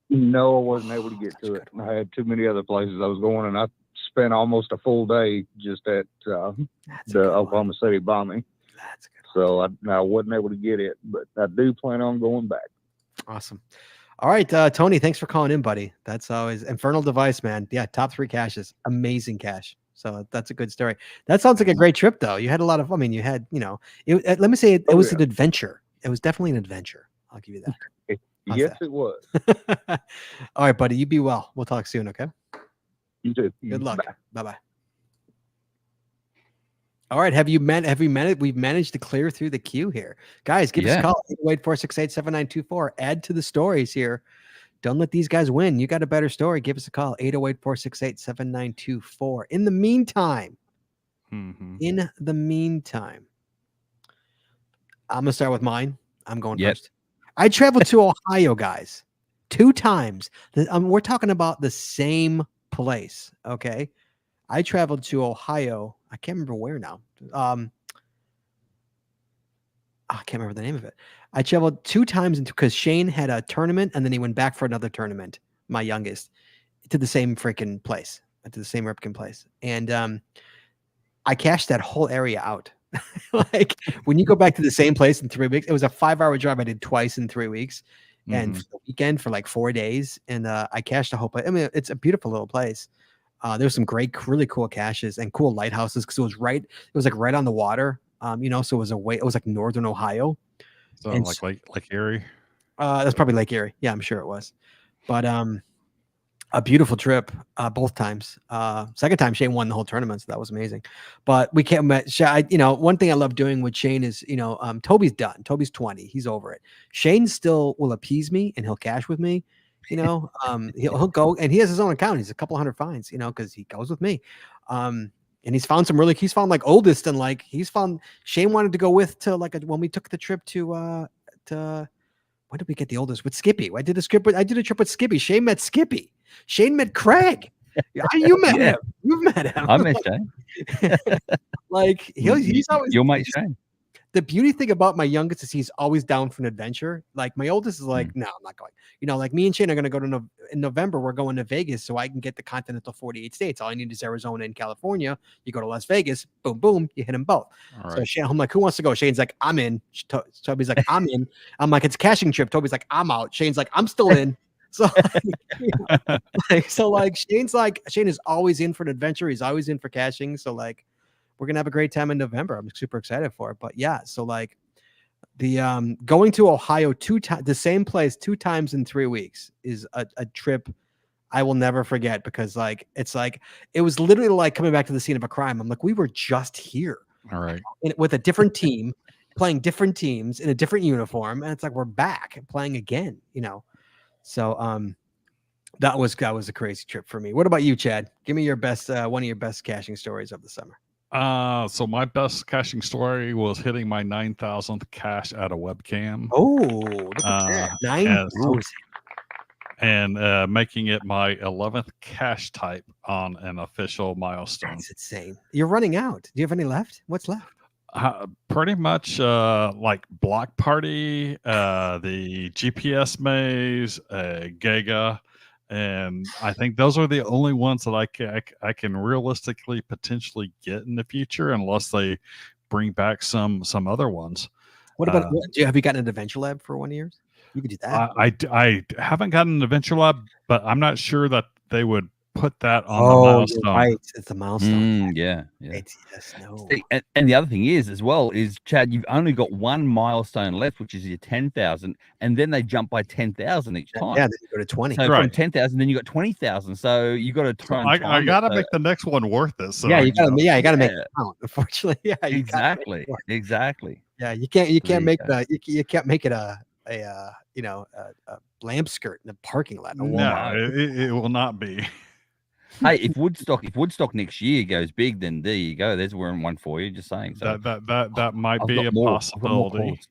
No, I wasn't able to get to it. I had too many other places I was going, and I spent almost a full day just at the Oklahoma City bombing. That's good. So I wasn't able to get it, but I do plan on going back. Awesome. All right, Tony, thanks for calling in, buddy. That's always Infernal Device, man. Yeah, top 3 caches. Amazing cache. So that's a good story. That sounds like a great trip, though. You had a lot of, you had, let me say it was an adventure. It was definitely an adventure. I'll give you that. Yes, it was. All right, buddy. You be well. We'll talk soon, okay? You too. Good luck. Bye-bye. All right. We've managed to clear through the queue here. Guys, give us a call. 808-468-7924. Add to the stories here. Don't let these guys win. You got a better story. Give us a call. 808-468-7924. In the meantime, I'm going to start with mine. I'm going first. I traveled to Ohio, guys, 2 times. We're talking about the same place, okay? I traveled to Ohio. I can't remember where now. I can't remember the name of it. I traveled 2 times because Shane had a tournament, and then he went back for another tournament, my youngest, to the same freaking place, to the same Ripken place. And I cashed that whole area out. Like when you go back to the same place in 3 weeks, it was a 5-hour drive I did twice in 3 weeks, and for the weekend for like 4 days. And I cashed the whole place. It's a beautiful little place. There's some great, really cool caches and cool lighthouses because it was like right on the water. So it was like northern Ohio. So like Lake Erie. That's probably Lake Erie. Yeah, I'm sure it was. But a beautiful trip both times. Second time Shane won the whole tournament, so that was amazing. But we can't. One thing I love doing with Shane is, Toby's done. Toby's 20. He's over it. Shane still will appease me and he'll cash with me. He'll go, and he has his own account. He's a couple hundred fines, because he goes with me. And he's found like oldest, and like Shane wanted to go when we took the trip to when did we get the oldest with Skippy? I did a trip with Skippy. Shane met Skippy. Shane met Craig. You met him. You've met him. I met Shane. Like he's always you'll meet Shane. The beauty thing about my youngest is he's always down for an adventure. Like my oldest is like, no, I'm not going. Like me and Shane are going to go to in November. We're going to Vegas so I can get the continental 48 states. All I need is Arizona and California. You go to Las Vegas, boom, boom, you hit them both. All so Shane, I'm like, who wants to go? Shane's like, I'm in. Toby's like, I'm in. I'm like, it's a caching trip. Toby's like, I'm out. Shane's like, I'm still in. So, Shane is always in for an adventure. He's always in for caching. So like, we're going to have a great time in November. I'm super excited for it. But yeah, so like the going to Ohio the same place 2 times in 3 weeks is a trip I will never forget, because like it was literally like coming back to the scene of a crime. I'm like, we were just here. All right. With a different team, playing different teams in a different uniform. And it's like, we're back playing again, So that was a crazy trip for me. What about you, Chad? Give me your best one of your best caching stories of the summer. So my best caching story was hitting my 9,000th cache at a webcam. Oh, look at that. 9,000. And making it my 11th cache type on an official milestone. That's insane. You're running out. Do you have any left? What's left? Pretty much like Block Party, the GPS maze, Giga, And I think those are the only ones that I can realistically potentially get in the future, unless they bring back some other ones. What about have you gotten an Adventure Lab for 1 year? You could do that. I haven't gotten an Adventure Lab, but I'm not sure that they would put that on the You're milestone. right. It's a milestone. Yeah. It's, yes, no. See, and the other thing is, as well, is Chad, you've only got one milestone left, which is your 10,000, and then they jump by 10,000 each time. Yeah, then you go to 20. So from Right. 10,000, then you got 20,000. So you got to try and I time got to it, make the next one worth it. So, yeah, you got to make Yeah. it count. Unfortunately, yeah, you gotta make it work. exactly. Yeah, you can't There you make go. you can't make it a lamp skirt in a parking lot. In a Walmart. no, it will not be. Hey, if Woodstock next year goes big, then there you go. There's one for you. Just saying. So That might I've be got a more. I've got more possibility. calls.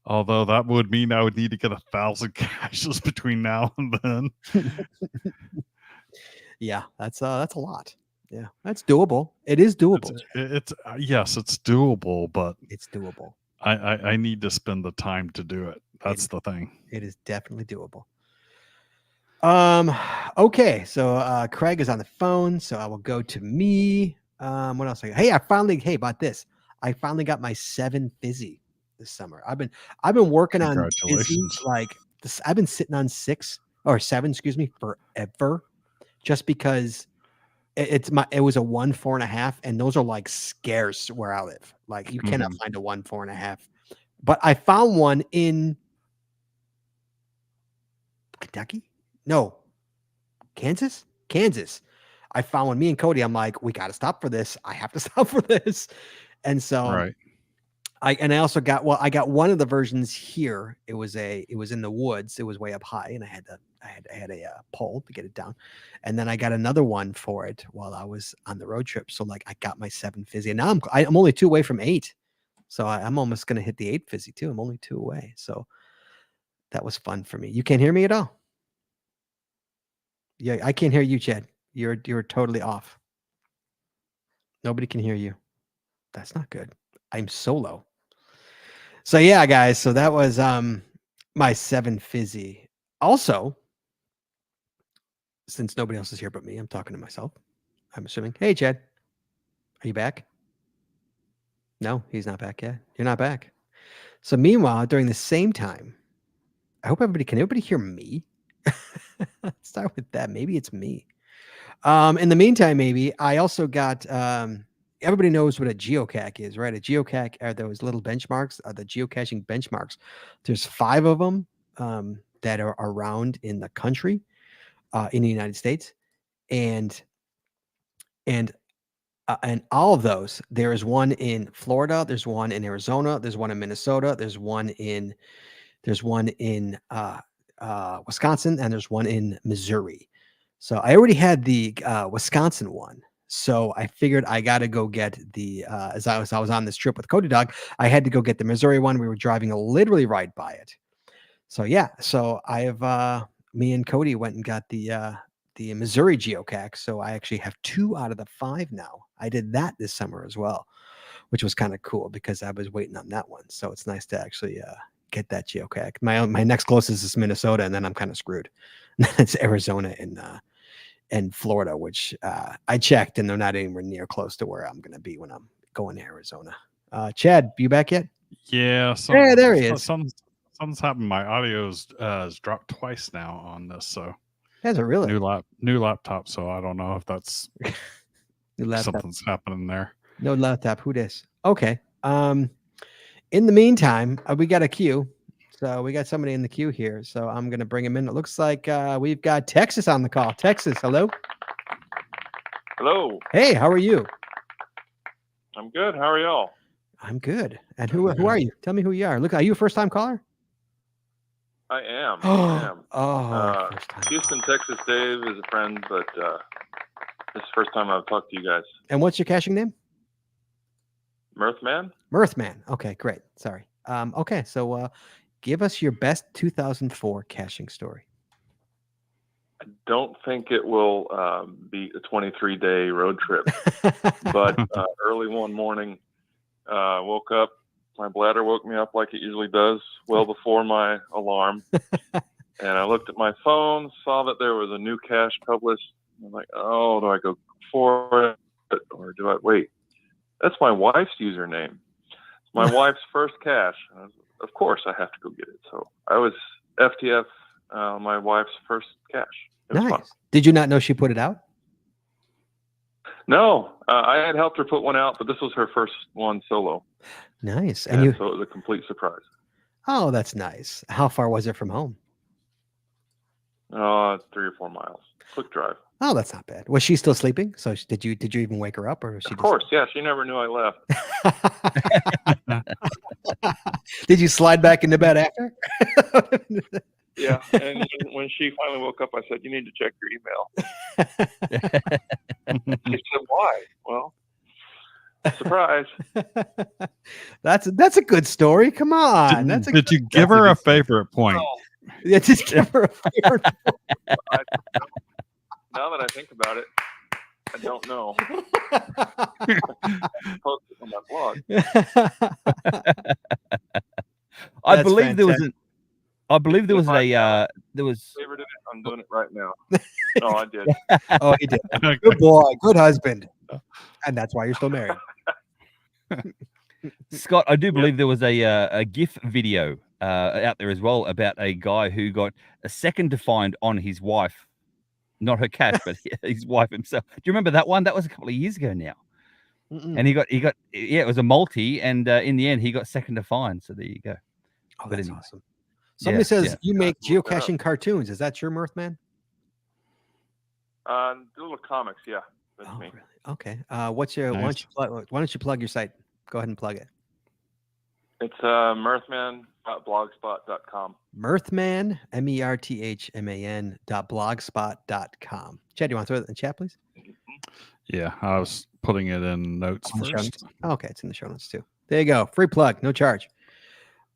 Although that would mean I would need to get 1,000 caches between now and then. Yeah, that's a lot. Yeah, that's doable. It is doable. It's yes, it's doable, but It's doable. I need to spend the time to do it. That's the thing. It is definitely doable. Okay, so Craig is on the phone, so I will go to me. What else? Hey, about this. I finally got my 7 fizzy this summer. I've been working on fizzy, Congratulations. like this. I've been sitting on 6 or 7, excuse me, forever, just because it was a 1 4.5, and those are like scarce where I live. Like you cannot find a 1 4.5. But I found one in Kentucky. No, Kansas. I found one. Me and Cody. I'm like, we got to stop for this. I have to stop for this. And so Right. I also got one of the versions here. It was in the woods. It was way up high, and I had a pole to get it down. And then I got another one for it while I was on the road trip. So like I got my 7 fizzy, and now I'm only 2 away from 8. So I'm almost gonna hit the 8 fizzy too. I'm only 2 away. So that was fun for me. You can't hear me at all. Yeah, I can't hear you, Chad. You're totally off. Nobody can hear you. That's not good. I'm solo. So yeah, guys. So that was my 7 fizzy. Also, since nobody else is here but me, I'm talking to myself. I'm assuming. Hey, Chad, are you back? No, he's not back yet. You're not back. So meanwhile, during the same time, I hope can everybody hear me? Let's start with that. Maybe it's me. In the meantime, maybe I also got everybody knows what a geocache is, right? A geocache are those little benchmarks, the geocaching benchmarks. There's 5 of them that are around in the country, in the United States, and all of those, there is one in Florida, there's one in Arizona, there's one in Minnesota, there's one in Wisconsin, and there's one in Missouri. So I already had the Wisconsin one. So I figured I got to go get the as I was on this trip with Cody Dog, I had to go get the Missouri one. We were driving literally right by it. So yeah, so I have me and Cody went and got the Missouri geocache. So I actually have 2 out of the 5 now. I did that this summer as well, which was kind of cool because I was waiting on that one. So it's nice to actually get that geocache. My next closest is Minnesota, and then I'm kind of screwed. It's Arizona and Florida, which I checked, and they're not anywhere near close to where I'm going to be when I'm going to Arizona. Chad, you back yet? Yeah. Yeah, there he is. Something's happened. My audio's has dropped twice now on this. So Has it really? New laptop. So I don't know if that's New laptop. something's happening there. No laptop. Who dis? Okay. In the meantime, we got a queue. So we got somebody in the queue here. So I'm going to bring him in. It looks like we've got Texas on the call. Texas, hello. Hello. Hey, how are you? I'm good. How are y'all? I'm good. And who are you? Tell me who you are. Look, are you a first-time caller? I am. I am. Oh, first time. Houston, Texas. Dave is a friend, but this is the first time I've talked to you guys. And what's your caching name? Mirthman? Mirthman. Okay, great. Sorry. Okay, so give us your best 2004 caching story. I don't think it will be a 23-day road trip, but early one morning, woke up. My bladder woke me up like it usually does, well before my alarm. And I looked at my phone, saw that there was a new cache published. I'm like, oh, do I go for it or do I wait? That's my wife's username. It's my wife's first cache. Of course, I have to go get it. So I was FTF my wife's first cache. It was Nice. fun. Did you not know she put it out? No, I had helped her put one out, but this was her first one solo. Nice. And And so it was a complete surprise. oh, that's nice. How far was it from home? 3 or 4 miles. Quick drive. Oh, that's not bad. Was she still sleeping? So did you even wake her up, or was she? Of course, yeah. She never knew I left. Did you slide back into bed after? Yeah, and when she finally woke up, I said, "You need to check your email." She said, "Why?" Well, surprise. That's a good story. Come on, Did you give her a favorite point? Yeah, just give her a favorite. Now that I think about it, I don't know. Post it on my blog. I believe there was Favorite it, I'm doing it right now. Oh, I did. Oh, he did. Good boy, good husband, and that's why you're still married. Scott, I do believe there was a GIF video out there as well about a guy who got a second to find on his wife, not her cache, but his wife himself. Do you remember that one? That was a couple of years ago now. And he got it was a multi, and in the end he got second to find. So there you go. Oh, But that's anyway. awesome. Somebody says you make Look that up. geocaching cartoons. Is that your Mirth Man? Little comics, yeah. That's Oh, me. really? Okay. What's your? Why don't you plug your site? Go ahead and plug it. It's mirthman.blogspot.com. Mirthman, MERTHMAN.blogspot.com. Chad, do you want to throw it in the chat, please? Yeah, I was putting it in notes On the show first. notes? Oh, okay, it's in the show notes too. There you go. Free plug, no charge.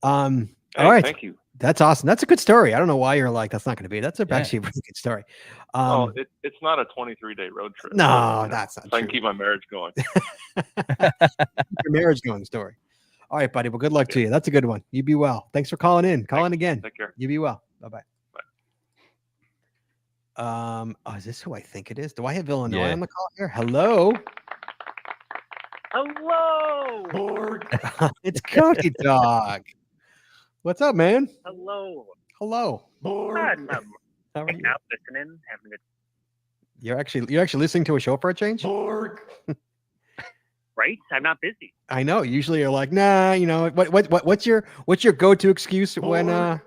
All Hey, right. thank you. That's awesome. That's a good story. I don't know why you're like, that's not going to be. That's actually a really good story. It's not a 23-day road trip. No, that's not so I true. can keep my marriage going. Your marriage going story. All right, buddy. Well, good luck to you. That's a good one. You be well. Thanks for calling in. Call in again. Take care. You be well. Bye-bye. Is this who I think it is? Do I have Illinois on the call here? Hello. Hello. It's Cody Dog. What's up, man? Hello. Hello. I'm How are you? out listening, having a You're actually listening to a show for a change? right. I'm not busy. I know. Usually you're like, nah, you know, what's your go-to excuse when I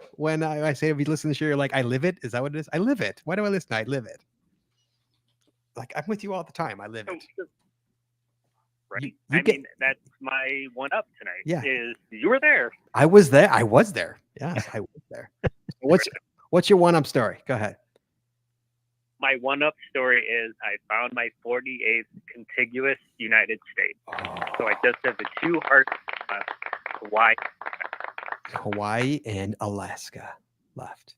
say if you listen to the show, you're like, I live it? Is that what it is? I live it. Why do I listen? I live it. Like, I'm with you all the time. I live it. Right. You get- mean, that's my one up tonight. Yeah. Is you were there. I was there. Yes, I was there. What's your one-up story? Go ahead. My one up story is I found my 48th contiguous United States. So I just have the 2 hearts left, Hawaii and Alaska left.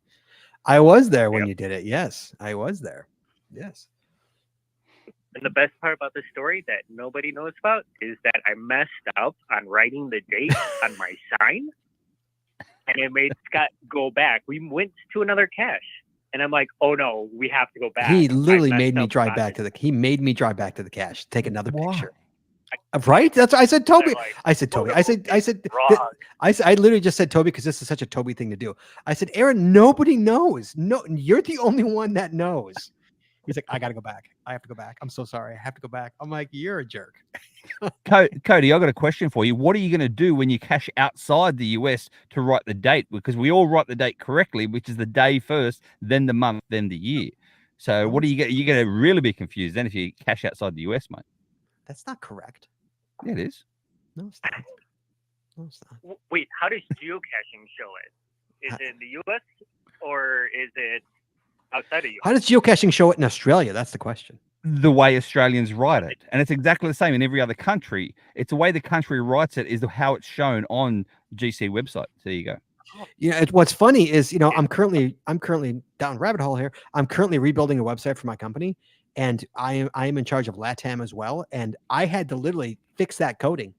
I was there when you did it. Yes, I was there. Yes. And the best part about the story that nobody knows about is that I messed up on writing the date on my sign, and it made Scott go back. We went to another cache, and I'm like, "Oh no, we have to go back." He literally I made me messed up drive on back it. to the. He made me drive back to the cache, take another picture. Right? That's I said, Toby. I said, Toby. I said, Wrong. I literally just said Toby because this is such a Toby thing to do. I said, Aaron, nobody knows. No, you're the only one that knows. He's like, I gotta go back. I have to go back. I'm so sorry. I have to go back. I'm like, you're a jerk. Cody, I got a question for you. What are you going to do when you cache outside the US to write the date? Because we all write the date correctly, which is the day first, then the month, then the year. So what are you going? You're going to really be confused then if you cache outside the US, mate. That's not correct. Yeah, it is. No, it's not. No, it's not. Wait, how does geocaching show it? Is it in the U.S. or is it outside of U.S.? How does geocaching show it in Australia? That's the question. The way Australians write it, and it's exactly the same in every other country. It's the way the country writes it is how it's shown on GC website. So there you go. You know, what's funny is, you know, I'm currently down rabbit hole here. I'm currently rebuilding a website for my company, and I am in charge of LATAM as well. And I had to literally fix that coding,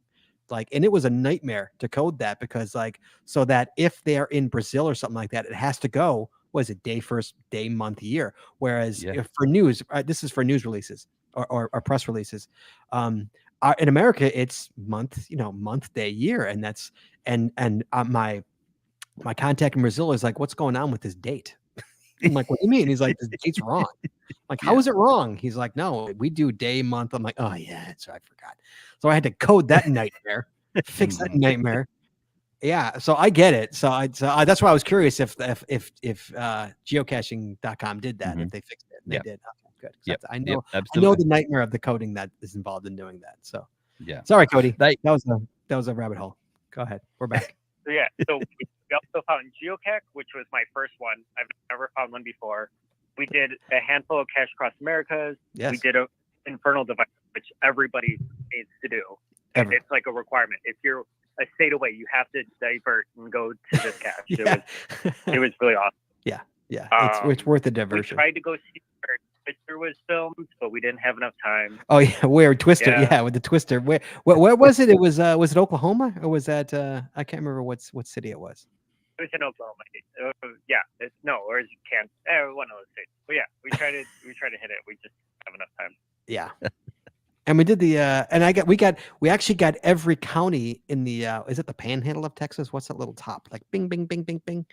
like, and it was a nightmare to code that because, like, so that if they're in Brazil or something like that, it has to go. was it day first, day, month, year. Whereas Yeah. if for news, this is for news releases or press releases. In America, it's month, month, day, year, and that's and my contact in Brazil is like, what's going on with this date? I'm like, what do you mean? He's like, this date's wrong. I'm like, how is it wrong? He's like, no, we do day, month. I'm like, oh yeah, that's right, I forgot. So I had to code that nightmare, fix that nightmare. Yeah, so I get it. So that's why I was curious if geocaching.com did that, if they fixed it. And they did. Okay, good. Yep. I know absolutely. the nightmare of the coding that is involved in doing that. So Yeah. sorry, Cody. That was a rabbit hole. Go ahead. We're back. So yeah, so we also found Geocache, which was my first one. I've never found one before. We did a handful of Cache Across Americas. Yes. We did a Infernal Device, which everybody needs to do. Ever. It's like a requirement. If you're a state away, you have to divert and go to this cache. Yeah. It was really awesome. Yeah. It's worth the We diversion. tried to go see where Twister was filmed, but we didn't have enough time. Oh yeah, where Twister? Yeah. Yeah, with the Twister. Where was it? It was it Oklahoma or was that I can't remember what city it was. It was in Oklahoma. Or is it Kansas? One of those states. But yeah, we tried to hit it. We just have enough time. Yeah. And we did the and we actually got every county in the is it the Panhandle of Texas? What's that little top? Like bing bing bing bing bing.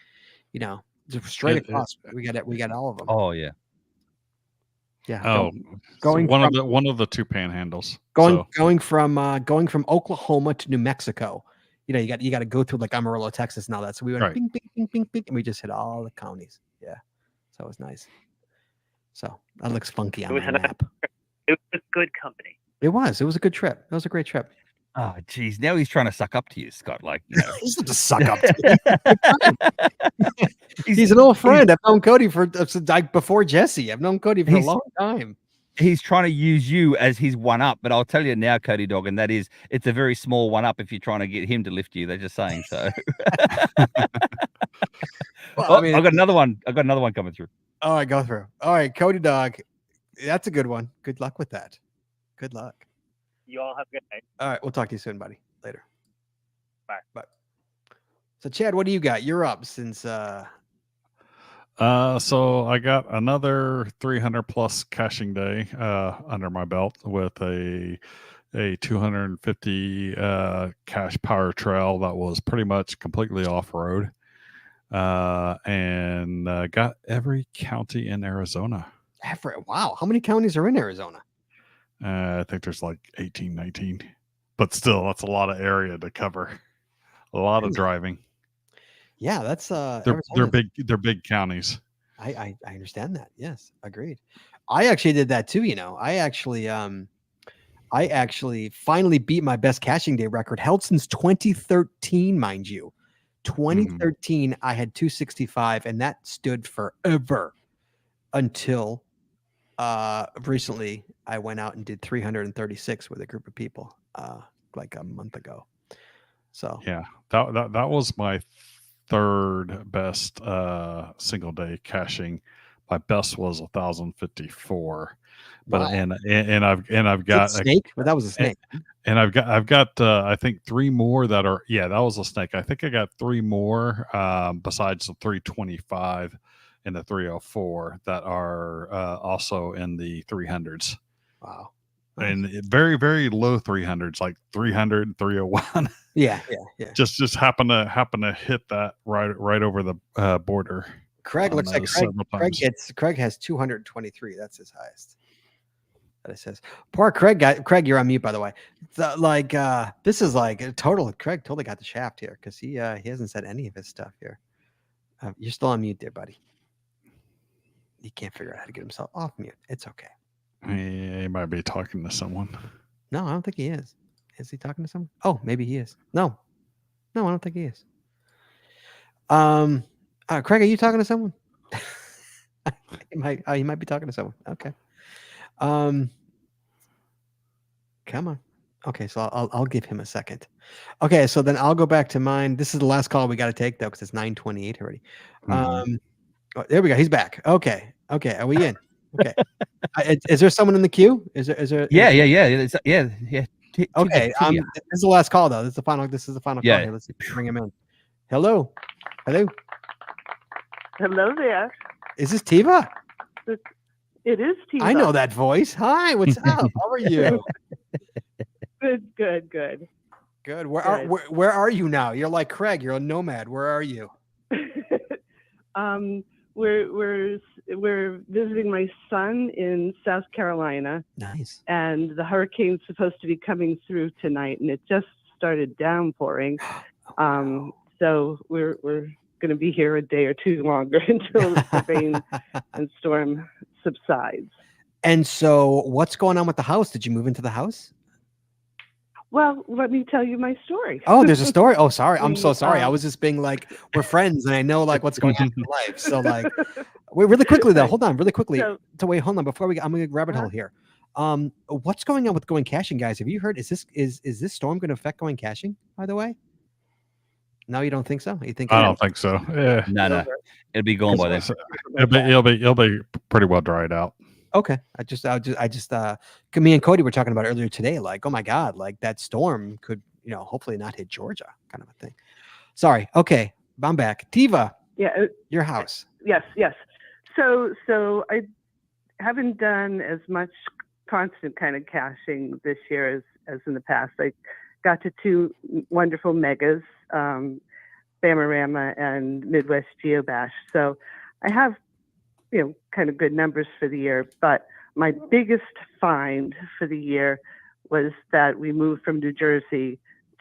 Just straight across. We got all of them. Oh yeah. Yeah. Oh, going one from, of the two panhandles. Going from Oklahoma to New Mexico. You got to go through like Amarillo, Texas, and all that. So we went bing bing bing bing bing, and we just hit all the counties. Yeah. So it was nice. So that looks funky on the map. It was good company. It was a good trip. It was a great trip. Oh, geez. Now he's trying to suck up to you, Scott. Like, he's not to suck up to me. He's an old friend. I've known Cody before Jesse. I've known Cody for a long time. He's trying to use you as his one up, but I'll tell you now, Cody Dog, and that is, it's a very small one up if you're trying to get him to lift you. They're just saying so. Well, I got another one. I got another one coming through. All right, go through. All right, Cody Dog. That's a good one. Good luck with that. Good luck. You all have a good night. All right, we'll talk to you soon, buddy. Later. Bye. Bye. So, Chad, what do you got? You're up since. So I got another 300 plus caching day under my belt with a 250 cache power trail that was pretty much completely off road, and got every county in Arizona. Wow, how many counties are in Arizona? I think there's like 18, 19, but still, that's a lot of area to cover. A lot of driving. Yeah, that's they're big counties. I understand that. Yes, agreed. I actually did that too. I actually finally beat my best caching day record, held since 2013, mind you. 2013, I had 265, and that stood forever until recently I went out and did 336 with a group of people like a month ago. So yeah, that was my third best single day caching. My best was 1,054, but wow. and I've got a snake. Well, that was a snake. And I've got I think three more that are that was a snake. I think I got three more besides the 325 and the 304 that are also in the 300s. Wow. And very, very low 300s, like 300, 301. Yeah. Just happen to hit that right over the border. Craig looks like Craig has 223. That's his highest. That it says. Poor Craig. Craig, you're on mute, by the way. This is like a total. Craig totally got the shaft here because he hasn't said any of his stuff here. You're still on mute there, buddy. He can't figure out how to get himself off mute. It's okay. He might be talking to someone. No, I don't think he is. Is he talking to someone? Oh, maybe he is. No, I don't think he is. Craig, are you talking to someone? He might be talking to someone. Okay. Come on. Okay, so I'll give him a second. Okay, so then I'll go back to mine. This is the last call we got to take though, because it's 9:28 already. There we go. He's back. Okay. Are we in? Okay. Is there someone in the queue? Is there? Yeah. Okay. This is the last call though. This is the final. Call. Here. Let's bring him in. Hello. Hello there. Is this Tiva? It is Tiva. I know that voice. Hi, what's up? How are you? Good. Good. Where are you now? You're like Craig. You're a nomad. Where are you? We're visiting my son in South Carolina. Nice. And the hurricane's supposed to be coming through tonight, and it just started downpouring. So we're going to be here a day or two longer until the rain and storm subsides. And so, what's going on with the house? Did you move into the house? Well, let me tell you my story. Oh, there's a story. Oh, sorry. I'm so sorry. I um, was just being like, we're friends, and I know like what's going on in your life. So like, wait, really quickly though. Hold on, really quickly. So- Hold on before I'm gonna rabbit hole here. What's going on with going caching, guys? Have you heard? Is this storm going to affect going caching? By the way, no, you don't think so? You think? I don't think so. Yeah, No. It'll be gone by then. It'll be pretty well dried out. Okay. Me and Cody were talking about it earlier today. Like, oh my God, like that storm could, hopefully not hit Georgia, kind of a thing. Sorry. Okay, I'm back. Tiva. Yeah. Your house. Yes. So I haven't done as much constant kind of caching this year as in the past. I got to 2 wonderful megas, Bamarama and Midwest Geobash. So I have, kind of good numbers for the year. But my biggest find for the year was that we moved from New Jersey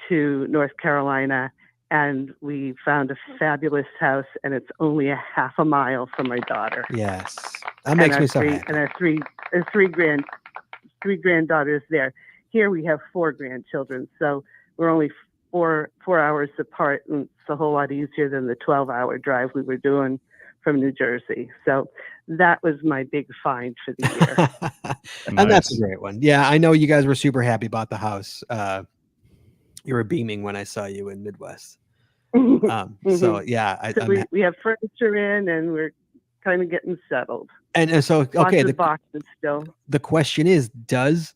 to North Carolina, and we found a fabulous house, and it's only a half a mile from my daughter. Yes, that makes me so happy. And our three granddaughters there. Here we have 4 grandchildren, so we're only 4 hours apart, and it's a whole lot easier than the 12-hour drive we were doing from New Jersey. So that was my big find for the year. And that's a great one. Yeah, I know you guys were super happy about the house. You were beaming when I saw you in Midwest. So yeah, we have furniture in, and we're kind of getting settled. And so okay, Lots of boxes still. The question is, does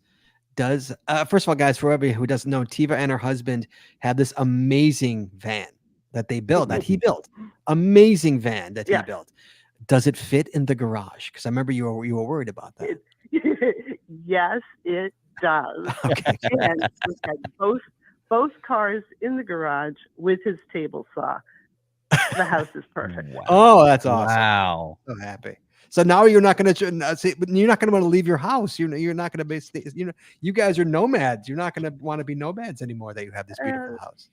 first of all, guys, for everybody who doesn't know, Tiva and her husband had this amazing van that they built, that he built. Amazing van that he built. Does it fit in the garage? Because I remember you were worried about that. Yes, it does. Okay. And we had both cars in the garage with his table saw. The house is perfect. Wow. Oh, that's awesome! Wow, so happy. So now you're not going to you're not going to want to leave your house. You're not going to be. You guys are nomads. You're not going to want to be nomads anymore. That you have this beautiful house.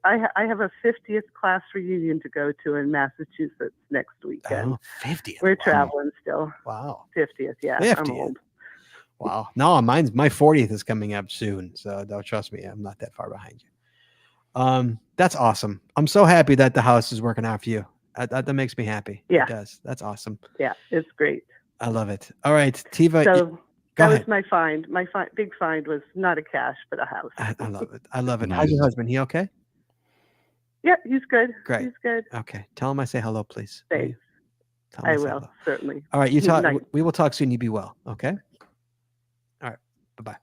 I have a 50th class reunion to go to in Massachusetts next weekend. Oh, 50th. We're traveling still. Wow. 50th, yeah. 50th. I'm old. Wow. No, my 40th is coming up soon. So don't trust me. I'm not that far behind you. That's awesome. I'm so happy that the house is working out for you. That makes me happy. Yeah. It does. That's awesome. Yeah, it's great. I love it. All right, Tiva. So go that ahead. was my find. My big find was not a cache, but a house. I love it. I love it. How's your husband? He okay? Yeah, he's good. Great. He's good. Okay. Tell him I say hello, please. Thanks. Tell him I say will, hello. certainly. All right. You talk. Night. We will talk soon. You be well. Okay.